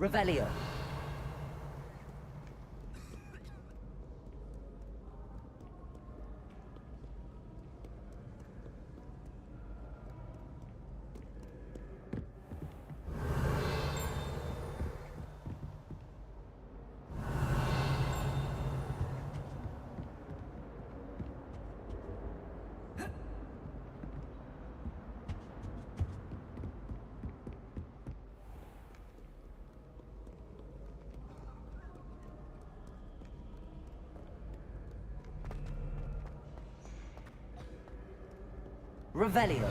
Revelio. Revelio.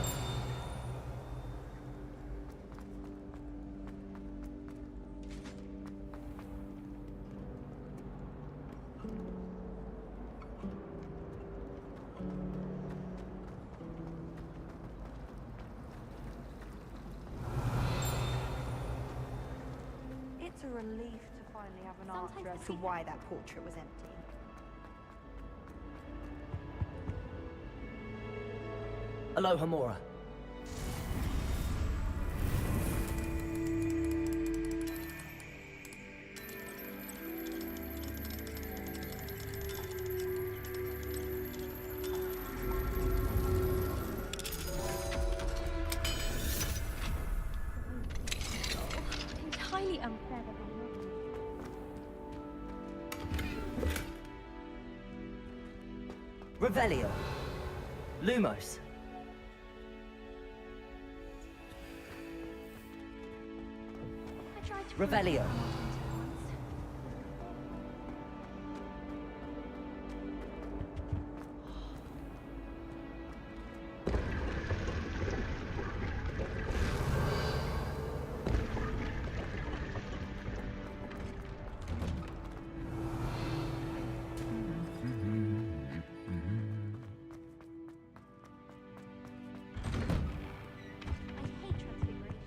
It's a relief to finally have an answer as to why that portrait was empty. Aloha Mora. Entirely unfair that I'm not. Revelio. Lumos. I tried to Revelio. I hate transfiguration.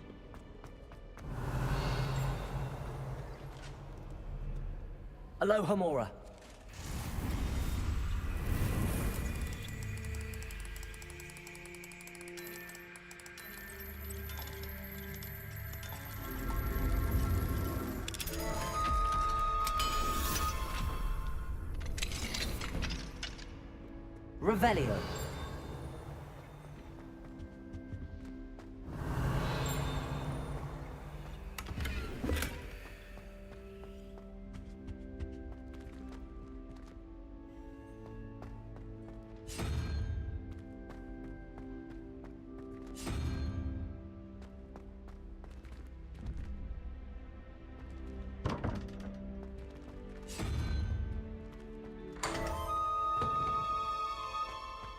Aloha Mora. Revelio.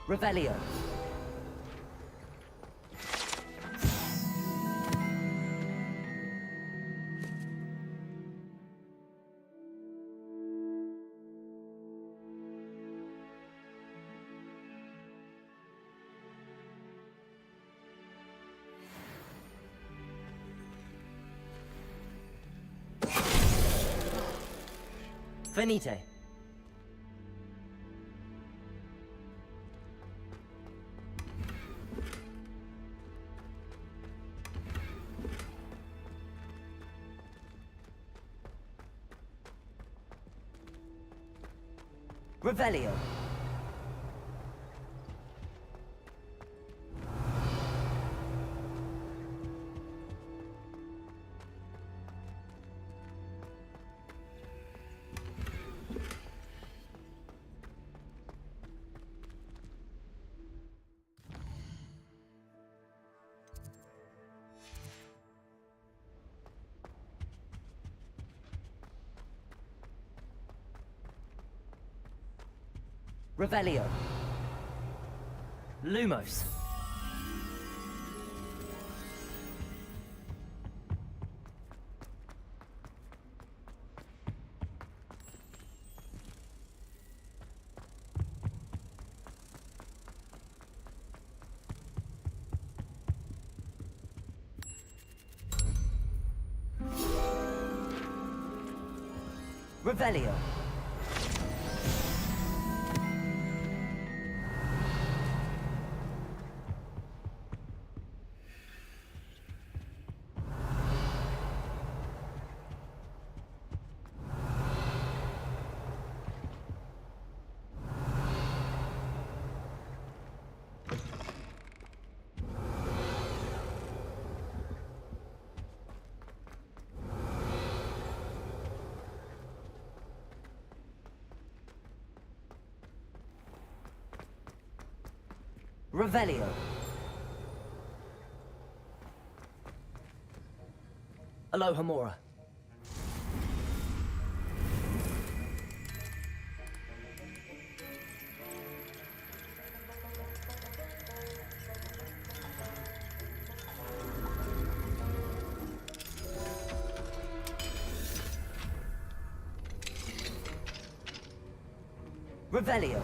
Revelio. Finite. Revelio. Revelio. Lumos. Revelio. Revelio. Aloha Mora. Revelio.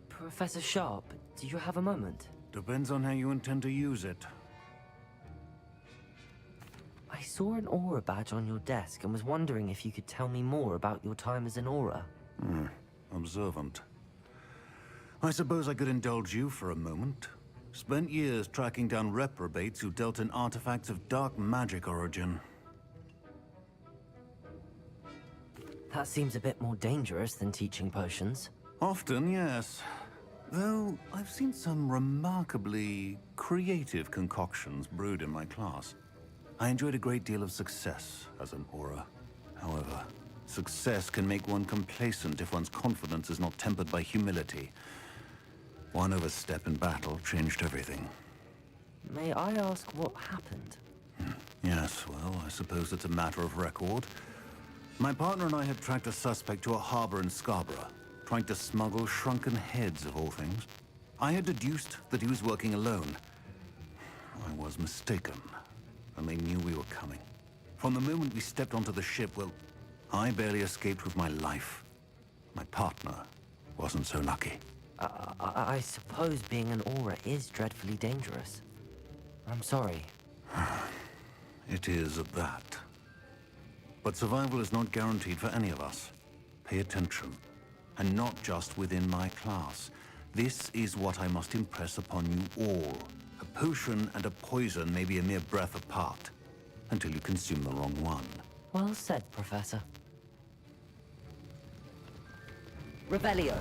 Professor Sharp, do you have a moment? Depends on how you intend to use it. I saw an aura badge on your desk and was wondering if you could tell me more about your time as an aura. Observant. I suppose I could indulge you for a moment. Spent years tracking down reprobates who dealt in artifacts of dark magic origin. That seems a bit more dangerous than teaching potions. Often, yes. Though I've seen some remarkably creative concoctions brewed in my class. I enjoyed a great deal of success as an aura. However, success can make one complacent if one's confidence is not tempered by humility. One overstep in battle changed everything. May I ask what happened? Yes, well, I suppose it's a matter of record. My partner and I had tracked a suspect to a harbor in Scarborough, trying to smuggle shrunken heads of all things. I had deduced that he was working alone. I was mistaken, and they knew we were coming. From the moment we stepped onto the ship, well, I barely escaped with my life. My partner wasn't so lucky. I suppose being an aura is dreadfully dangerous. I'm sorry. It is at that. But survival is not guaranteed for any of us. Pay attention. And not just within my class. This is what I must impress upon you all. A potion and a poison may be a mere breath apart, until you consume the wrong one. Well said, Professor. Revelio.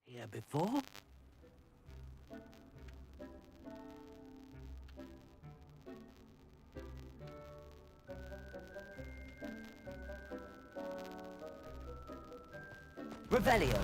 Here before? Revelio.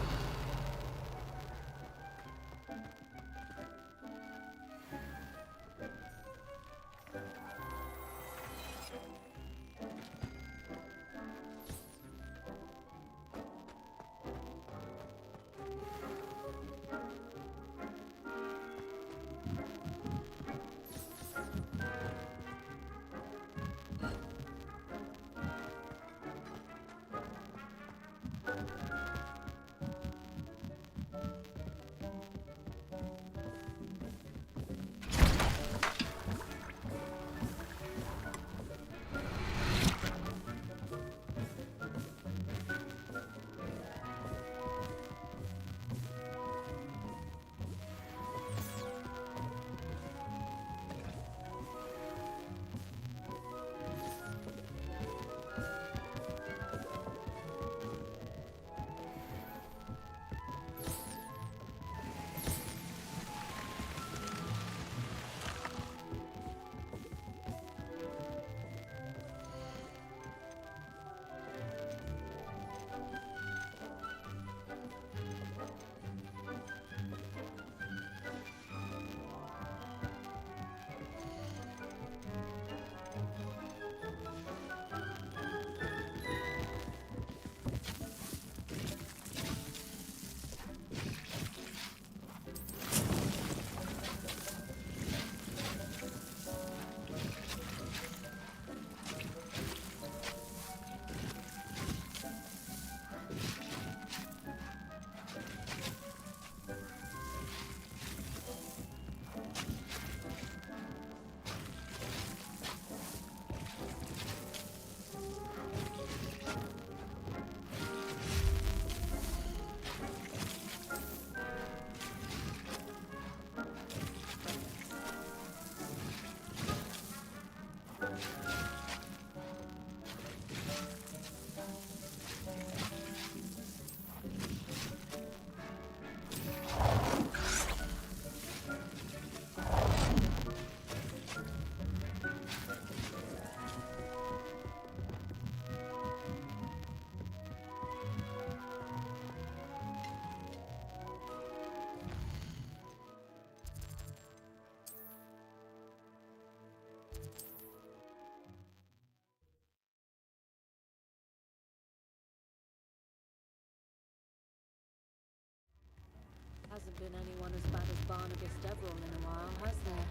been anyone as bad as Barnabas Deverell in a while, has there?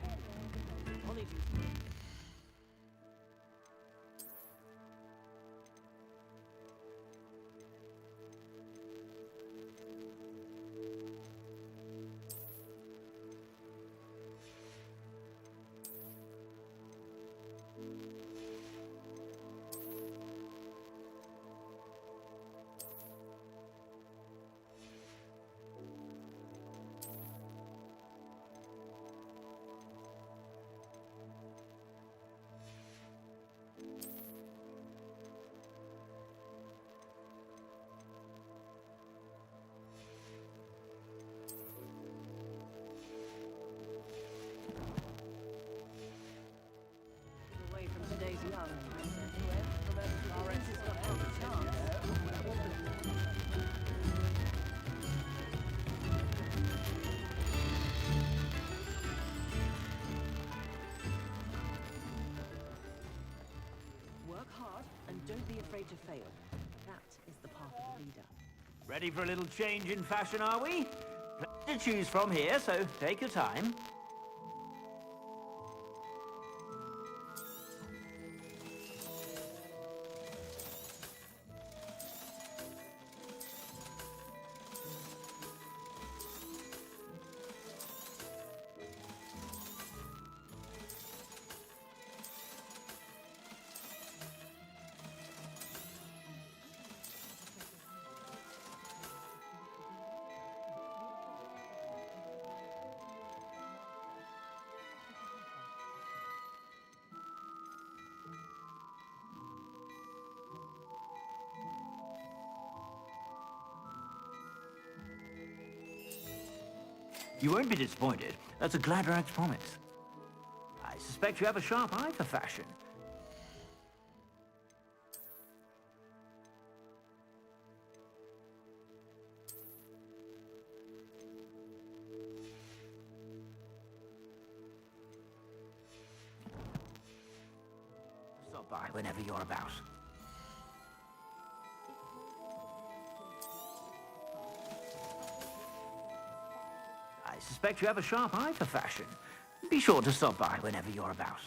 Only Away from today's young. Whoever Lawrence has got half a chance. Work hard and don't be afraid to fail. That is the path of a leader. ready for a little change in fashion, are we? Plenty to choose from here, so take your time. You won't be disappointed. That's a Gladrag's promise. I suspect you have a sharp eye for fashion. Stop by whenever you're about. I suspect you have a sharp eye for fashion. Be sure to stop by whenever you're about.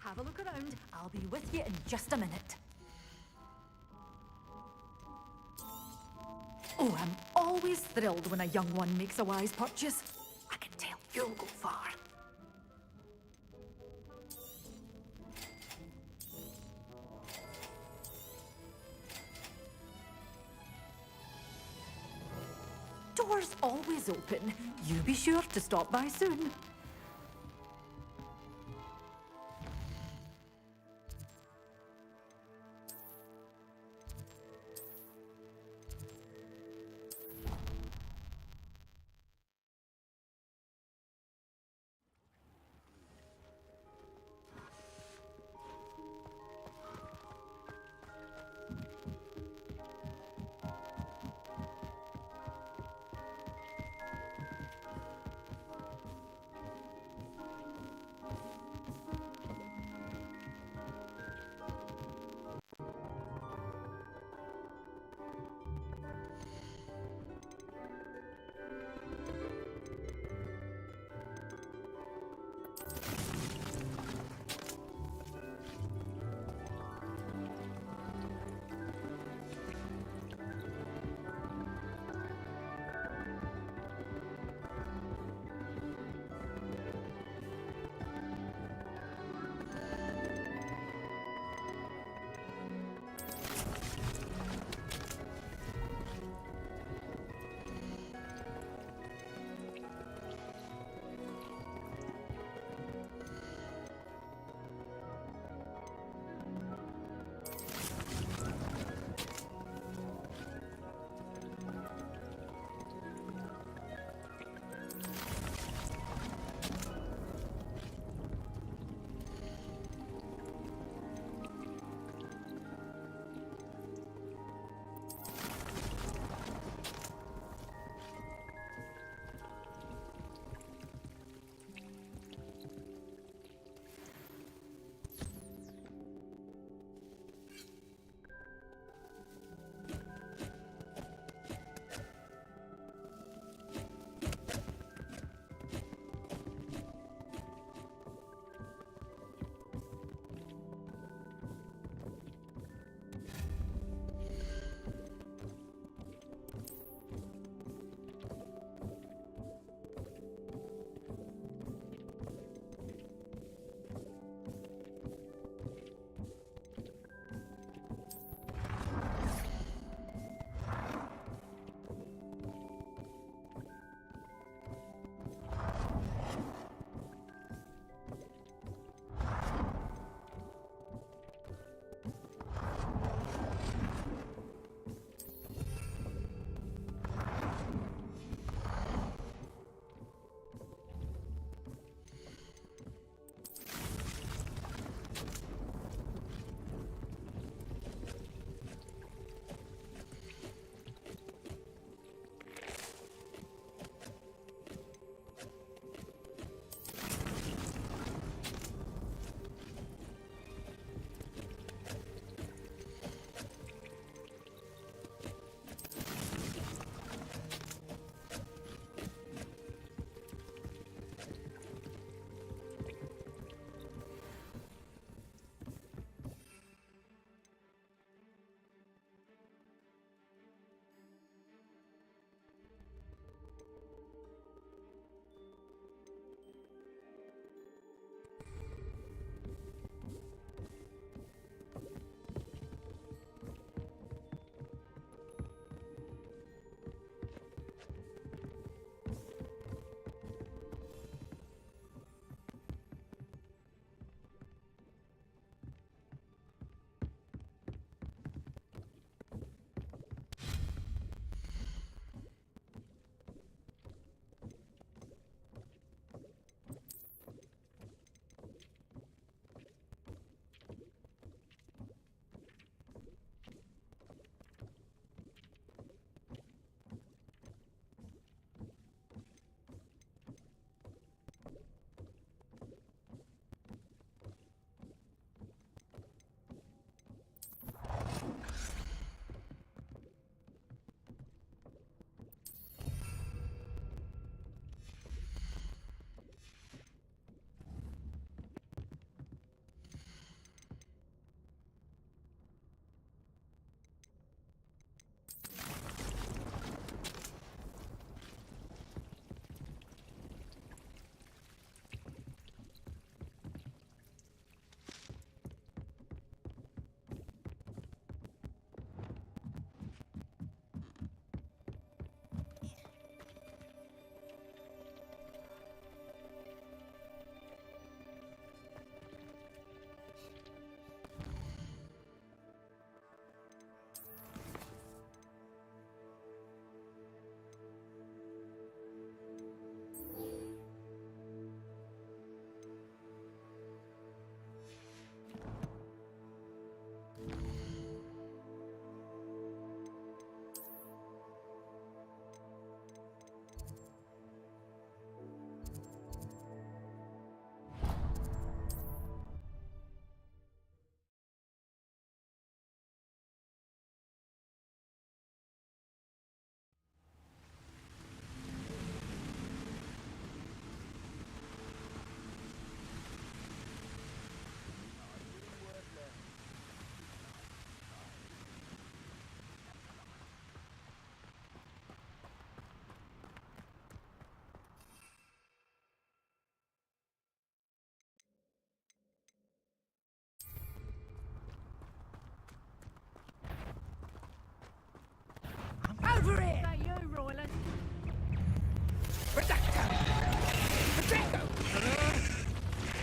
Have a look around. I'll be with you in just a minute. Oh, I'm always thrilled when a young one makes a wise purchase. I can tell you'll go far. Door's always open. You be sure to stop by soon.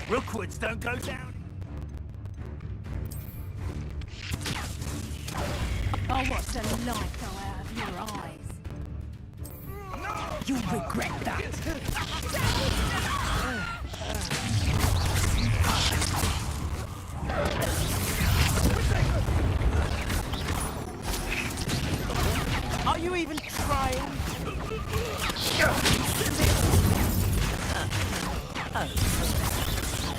Rookwoods don't go down. I'll watch the light go out of your eyes. You'll regret that. Are you even trying?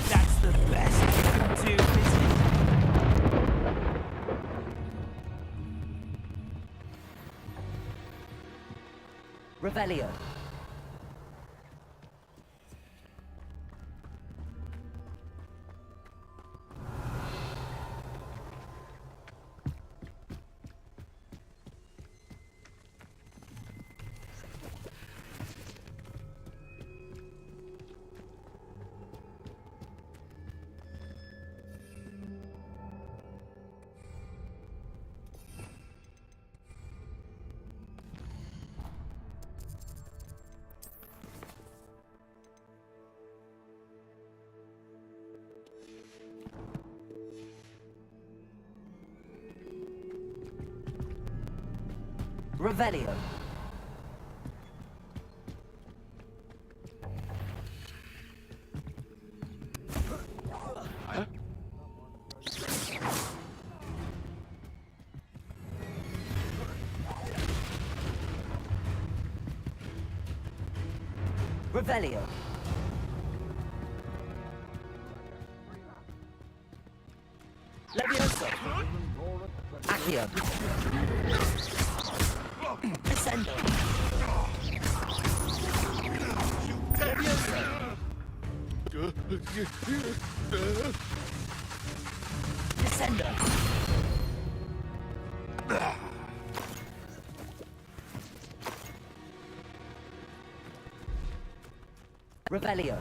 That's the best you can do, is it? Revelio. Revelio. Revelio. Levioso. Accio. Descendo. Levioso. Descendo. Revelio.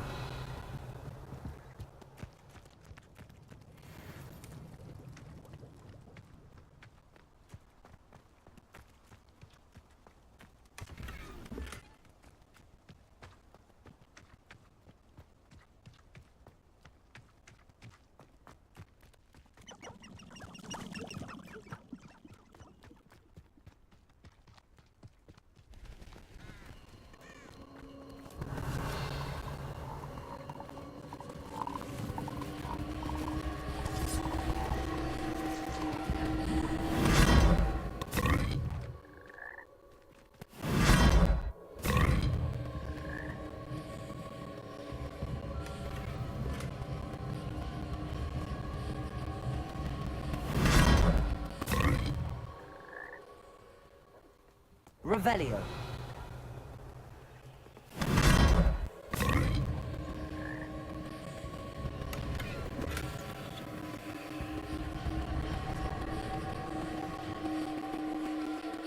Revelio.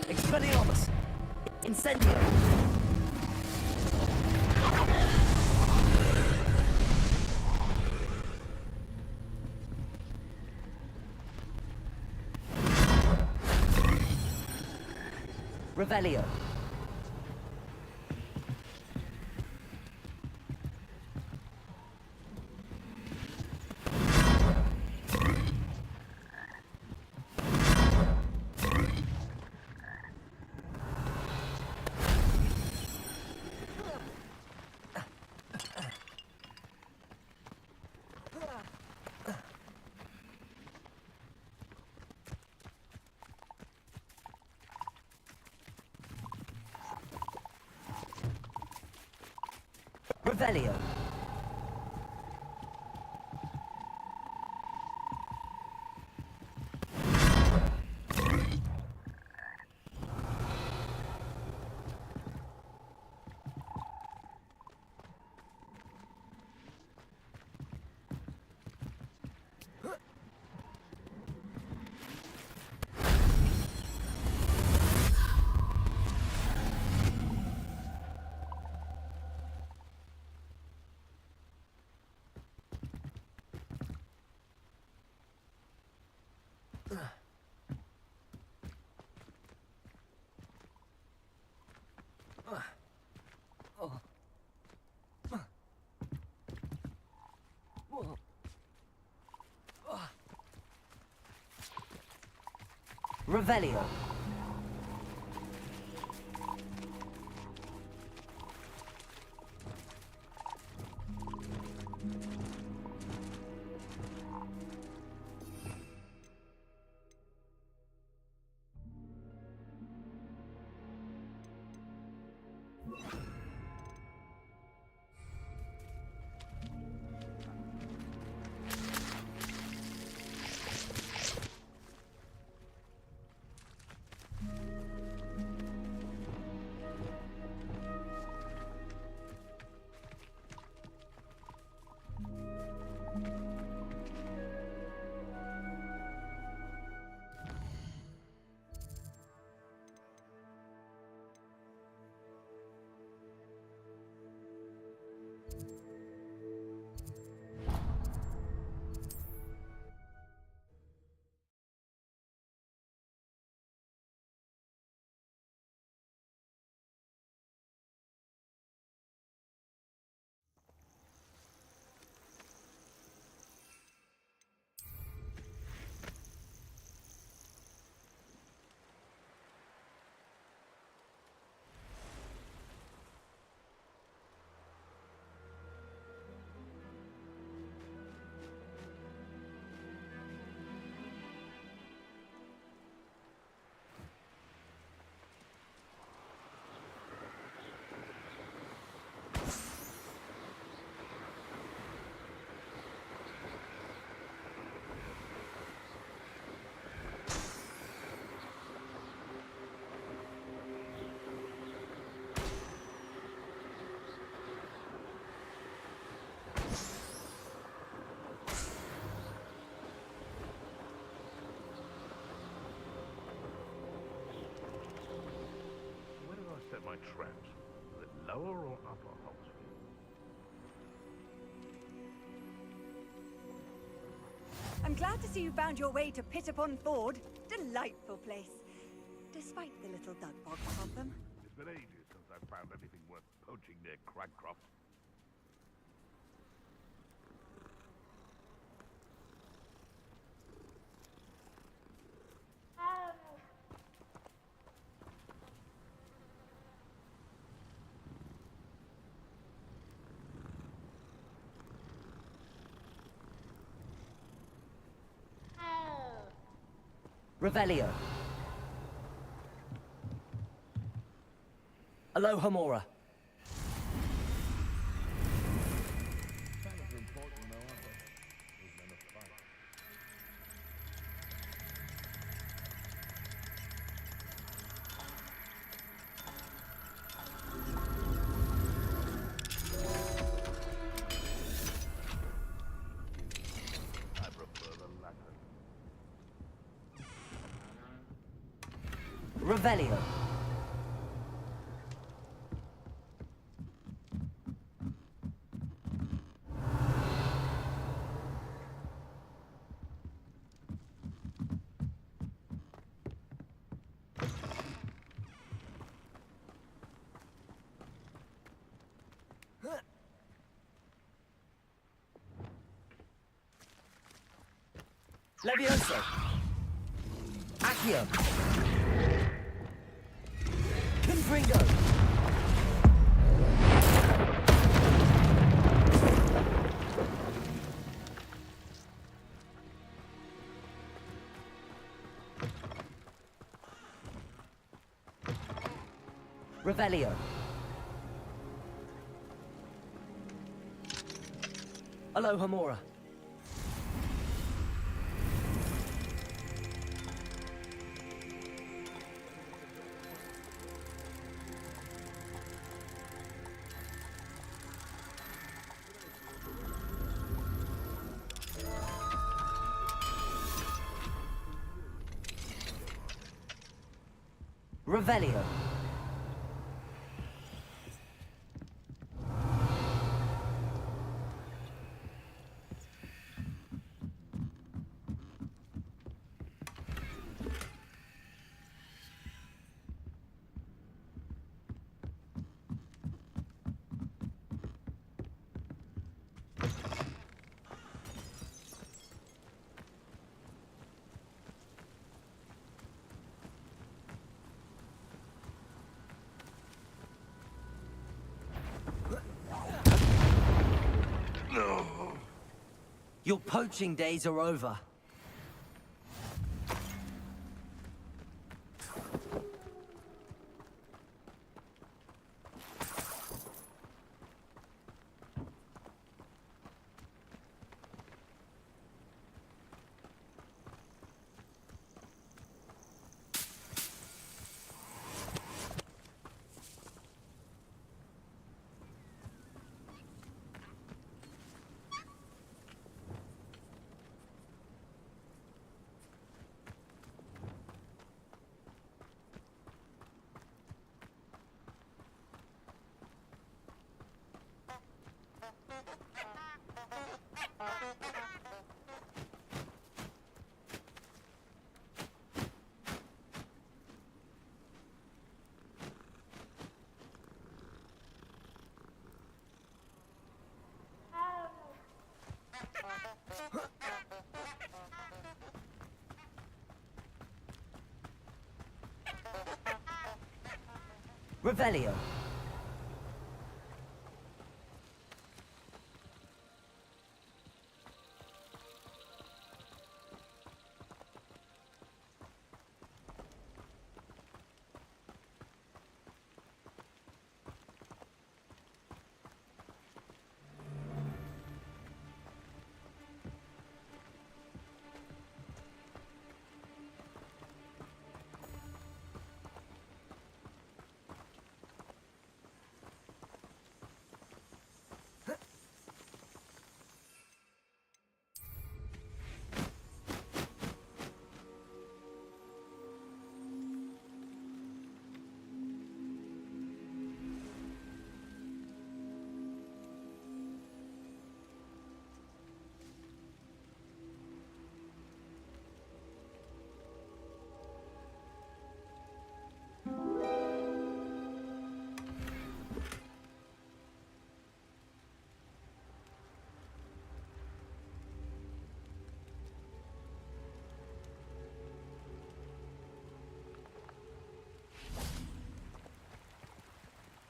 Expelliarmus. Incendio. Revelio. Revelio. Revelio. Where did I set my traps? Was it lower or upper Hogsfield? I'm glad to see you found your way to Pit upon Ford. Delightful place. Despite the little dug bog problem. It's been ages since I've found anything worth poaching near Cragcroft. Revelio. Aloha Mora. I prefer the latter. Revelio. Levioso. Accio. Confringo. Revelio. Aloha Mora. Revelio. Your poaching days are over. Revelio.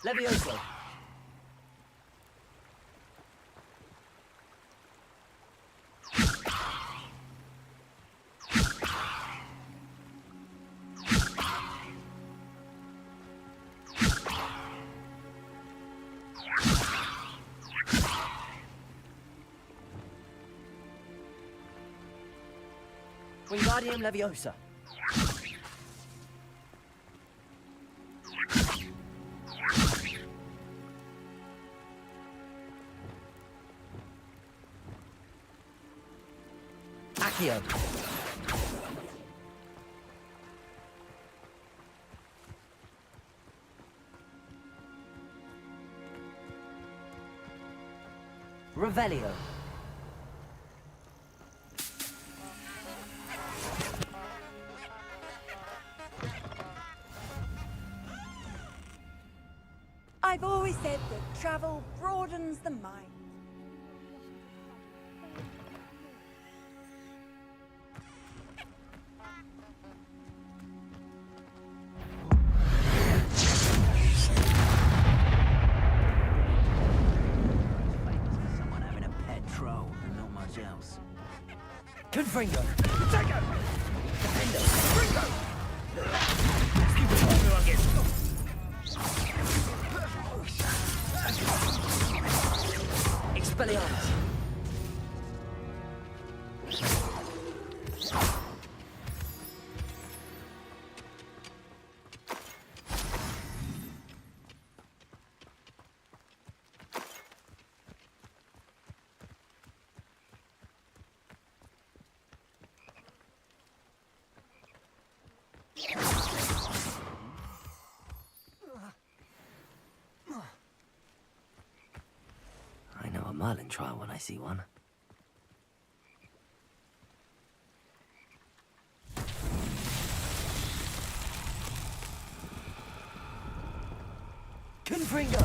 Levioso. Wingardium Leviosa. Accio. Revelio. I've always said that travel broadens the mind. Someone having a pet troll and not much else. Confringo. Potato! Defendo. Ringo! Everyone gets... Expelliarmus. I know a Merlin trial when I see one. Confringo!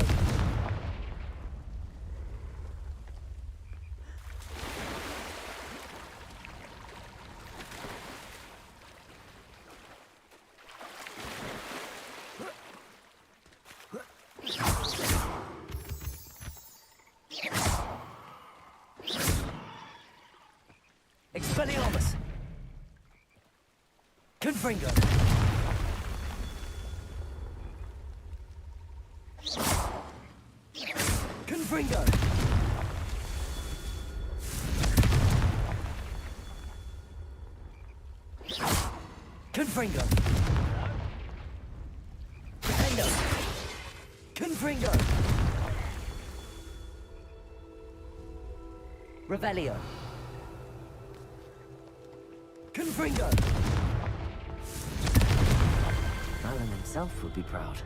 Confringo! Confringo! Confringo! Defendo! Confringo! Revelio! Confringo! Alan himself would be proud.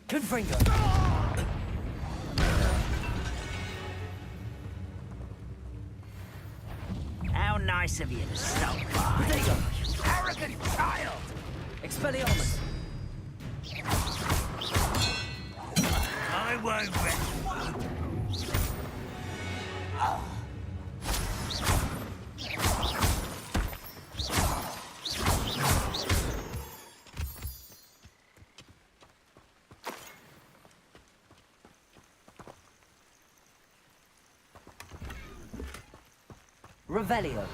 Confringo! How nice of you to stop by. There you go. You arrogant child! Expelliarmus! I won't let you. Revelio!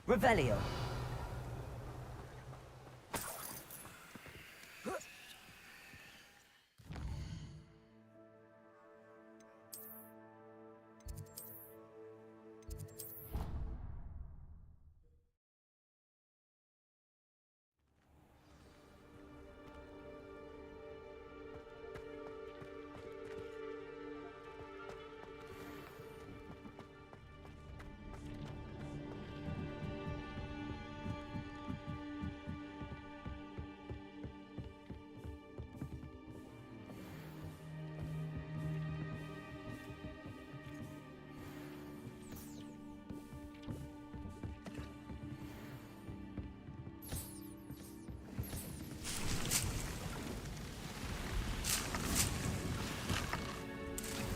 Revelio!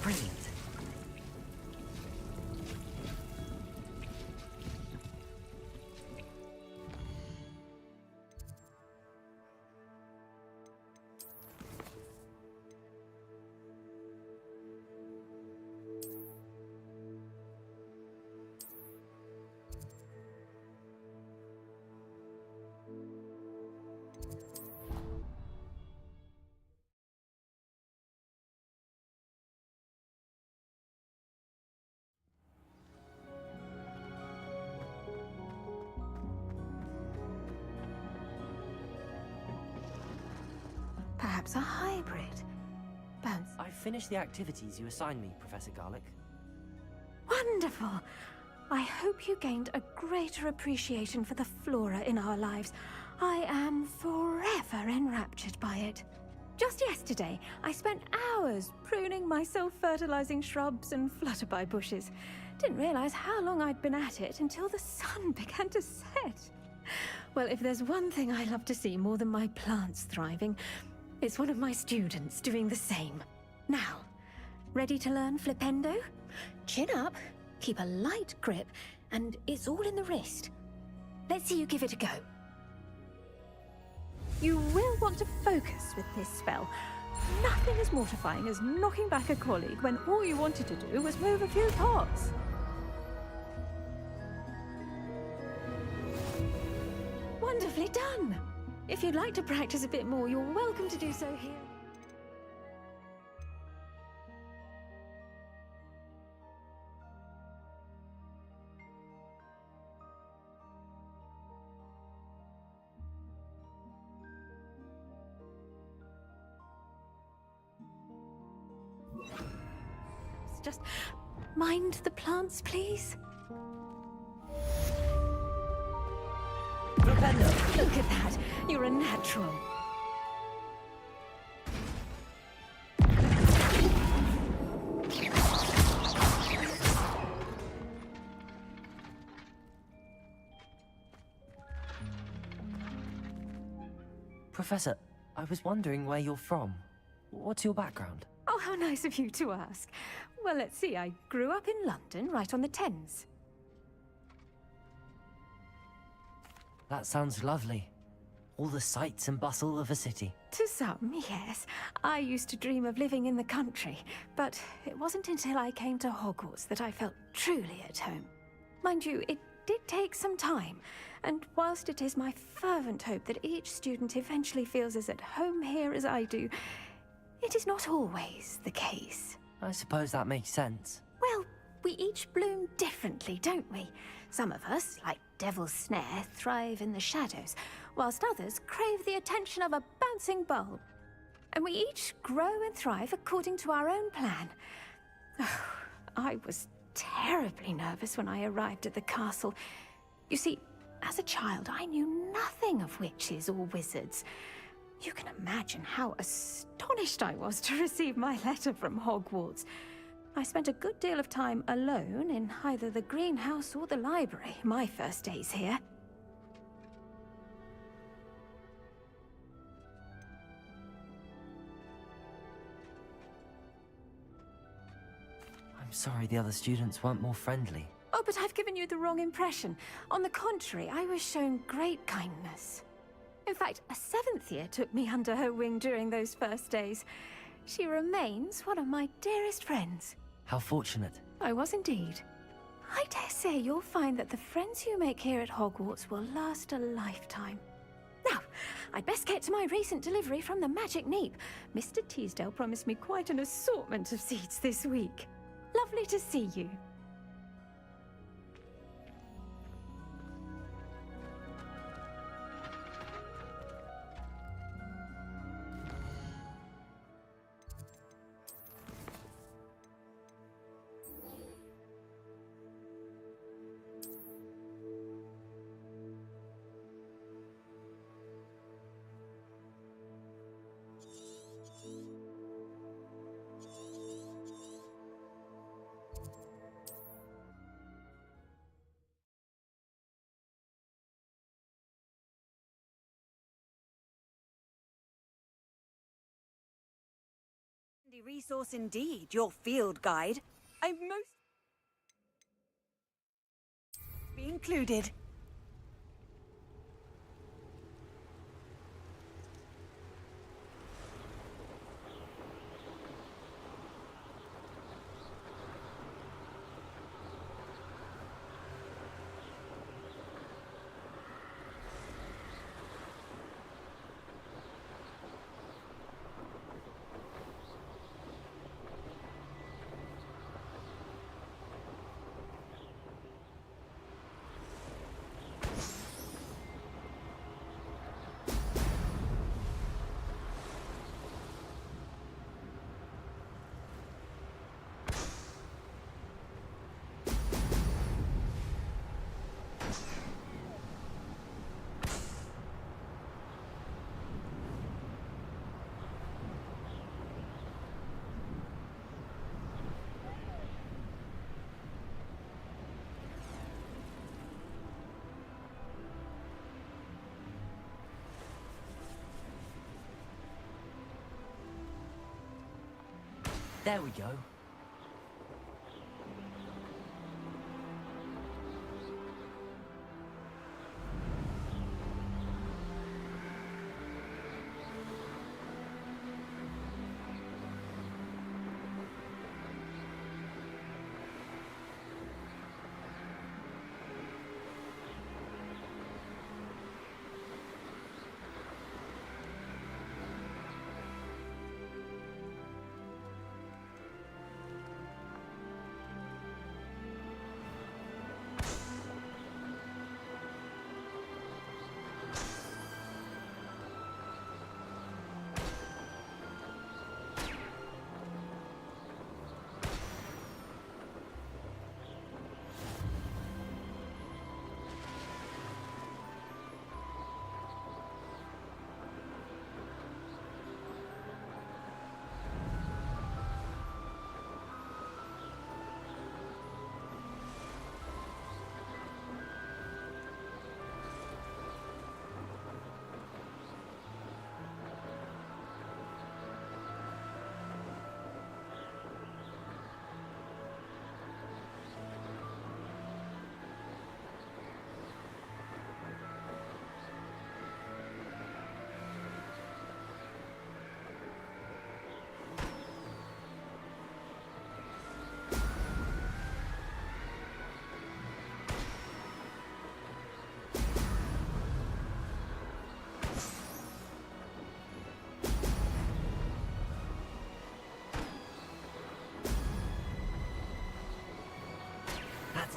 Brilliant. Perhaps a hybrid. Bounce. I finished the activities you assigned me, Professor Garlick. Wonderful! I hope you gained a greater appreciation for the flora in our lives. I am forever enraptured by it. Just yesterday, I spent hours pruning my self-fertilizing shrubs and flutterby bushes. Didn't realize how long I'd been at it until the sun began to set. Well, if there's one thing I love to see more than my plants thriving, it's one of my students doing the same. Now, ready to learn Flipendo? Chin up, keep a light grip, and it's all in the wrist. Let's see you give it a go. You will want to focus with this spell. Nothing as mortifying as knocking back a colleague when all you wanted to do was move a few pots. Wonderfully done! If you'd like to practice a bit more, you're welcome to do so here. Just mind the plants, please. Look at that. You're a natural. Professor, I was wondering where you're from. What's your background? Oh, how nice of you to ask. Well, let's see. I grew up in London, right on the Thames. That sounds lovely. All the sights and bustle of a city. To some, yes. I used to dream of living in the country, but it wasn't until I came to Hogwarts that I felt truly at home. Mind you, it did take some time, and whilst it is my fervent hope that each student eventually feels as at home here as I do, it is not always the case. I suppose that makes sense. Well, we each bloom differently, don't we? Some of us, like Devil's Snare, thrive in the shadows, whilst others crave the attention of a bouncing bulb. And we each grow and thrive according to our own plan. Oh, I was terribly nervous when I arrived at the castle. You see, as a child, I knew nothing of witches or wizards. You can imagine how astonished I was to receive my letter from Hogwarts. I spent a good deal of time alone in either the greenhouse or the library my first days here. I'm sorry the other students weren't more friendly. Oh, but I've given you the wrong impression. On the contrary, I was shown great kindness. In fact, a 7th year took me under her wing during those first days. She remains one of my dearest friends. How fortunate. I was indeed. I dare say you'll find that the friends you make here at Hogwarts will last a lifetime. Now, I'd best get to my recent delivery from the Magic Neep. Mr. Teasdale promised me quite an assortment of seeds this week. Lovely to see you. Resource indeed, your field guide. I'm most be included. There we go.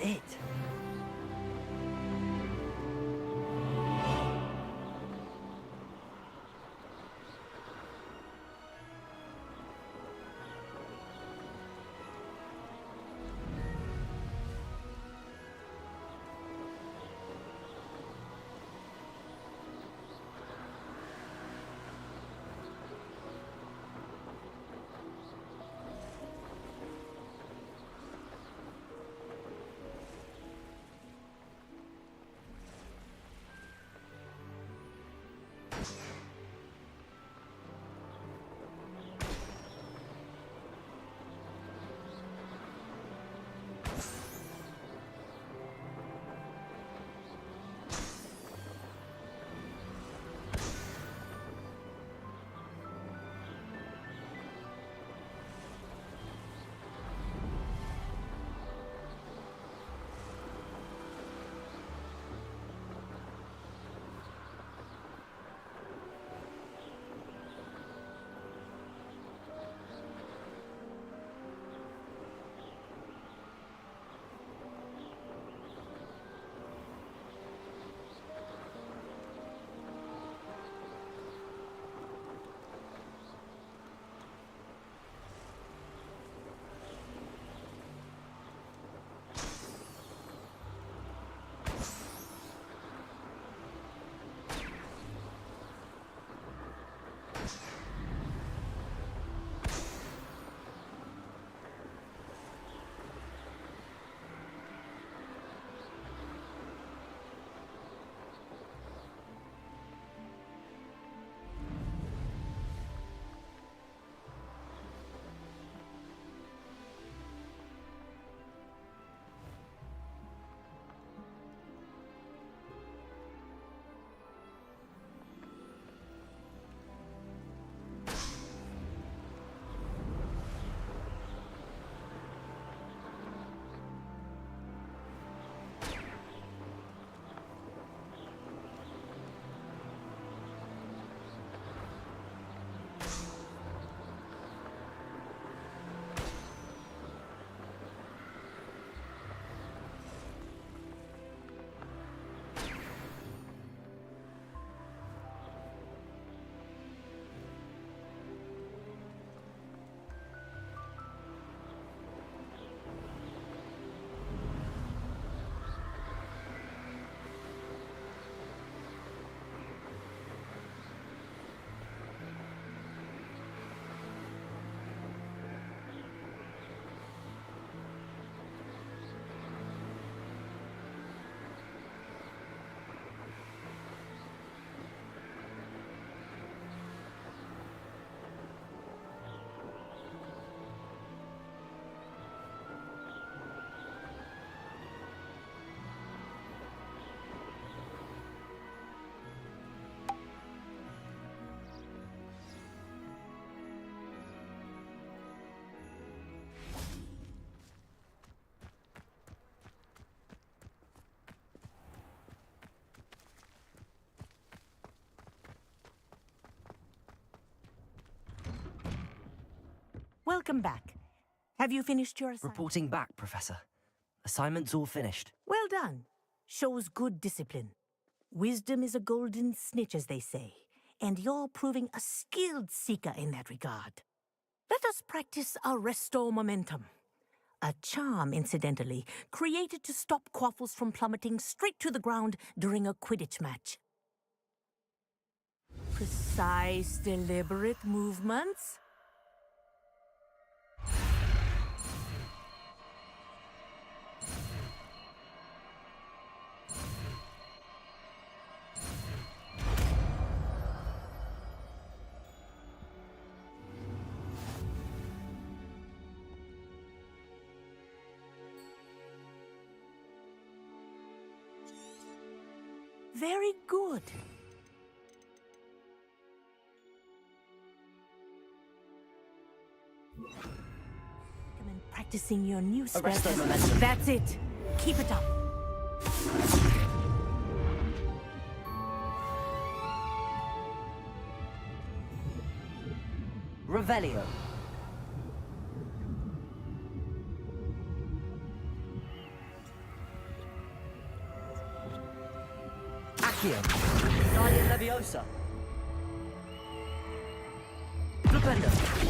it. Welcome back. Have you finished your assignment? Reporting back, Professor. Assignment's all finished. Well done. Shows good discipline. Wisdom is a golden snitch, as they say, and you're proving a skilled seeker in that regard. Let us practice our restore momentum. A charm, incidentally, created to stop quaffles from plummeting straight to the ground during a Quidditch match. Precise, deliberate movements. Very good. Recommend practicing your new spell. That's it. Keep it up. Revelio. Accio. Guardian Leviosa. Flipendo.